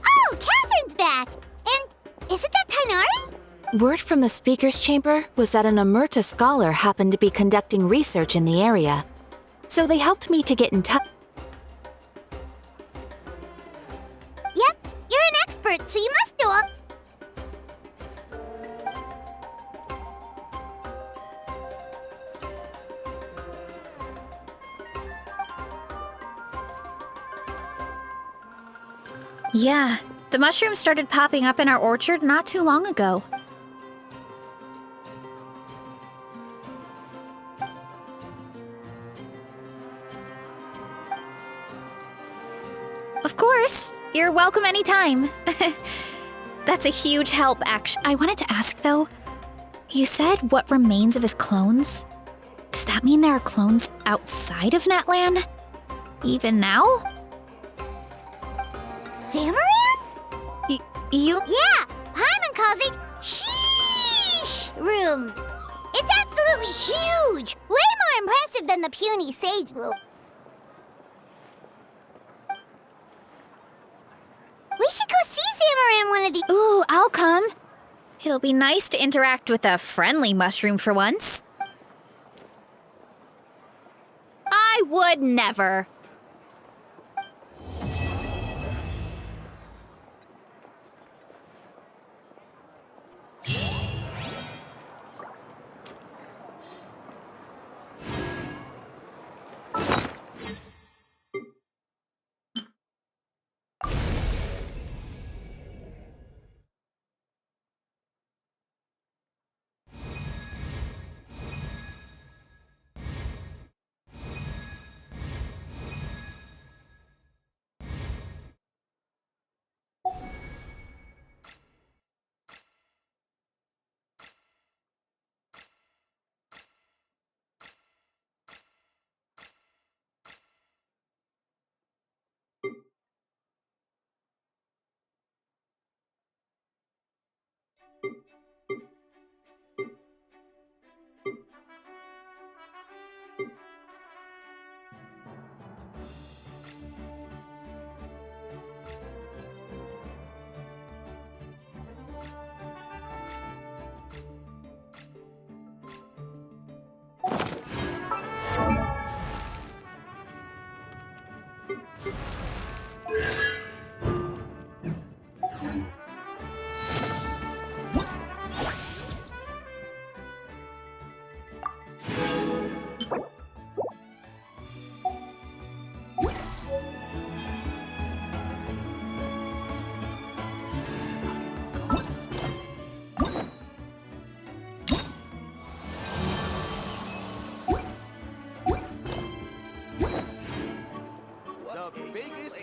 Oh, Catherine's back! And isn't that Tainari? Word from the speaker's chamber was that an Amurta scholar happened to be conducting research in the area. So they helped me to get in touch. Yep, you're an expert, so you must know all... Yeah, the mushrooms started popping up in our orchard not too long ago. Of course, you're welcome anytime. That's a huge help, actually. I wanted to ask, though, you said what remains of his clones? Does that mean there are clones outside of Natlan? Even now? Zamaran? You? Yeah, Paimon calls it Sheesh Room. It's absolutely huge! Way more impressive than the puny Sage Loop. We should go see Zamaran one of these. Ooh, I'll come. It'll be nice to interact with a friendly mushroom for once. I would never.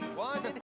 One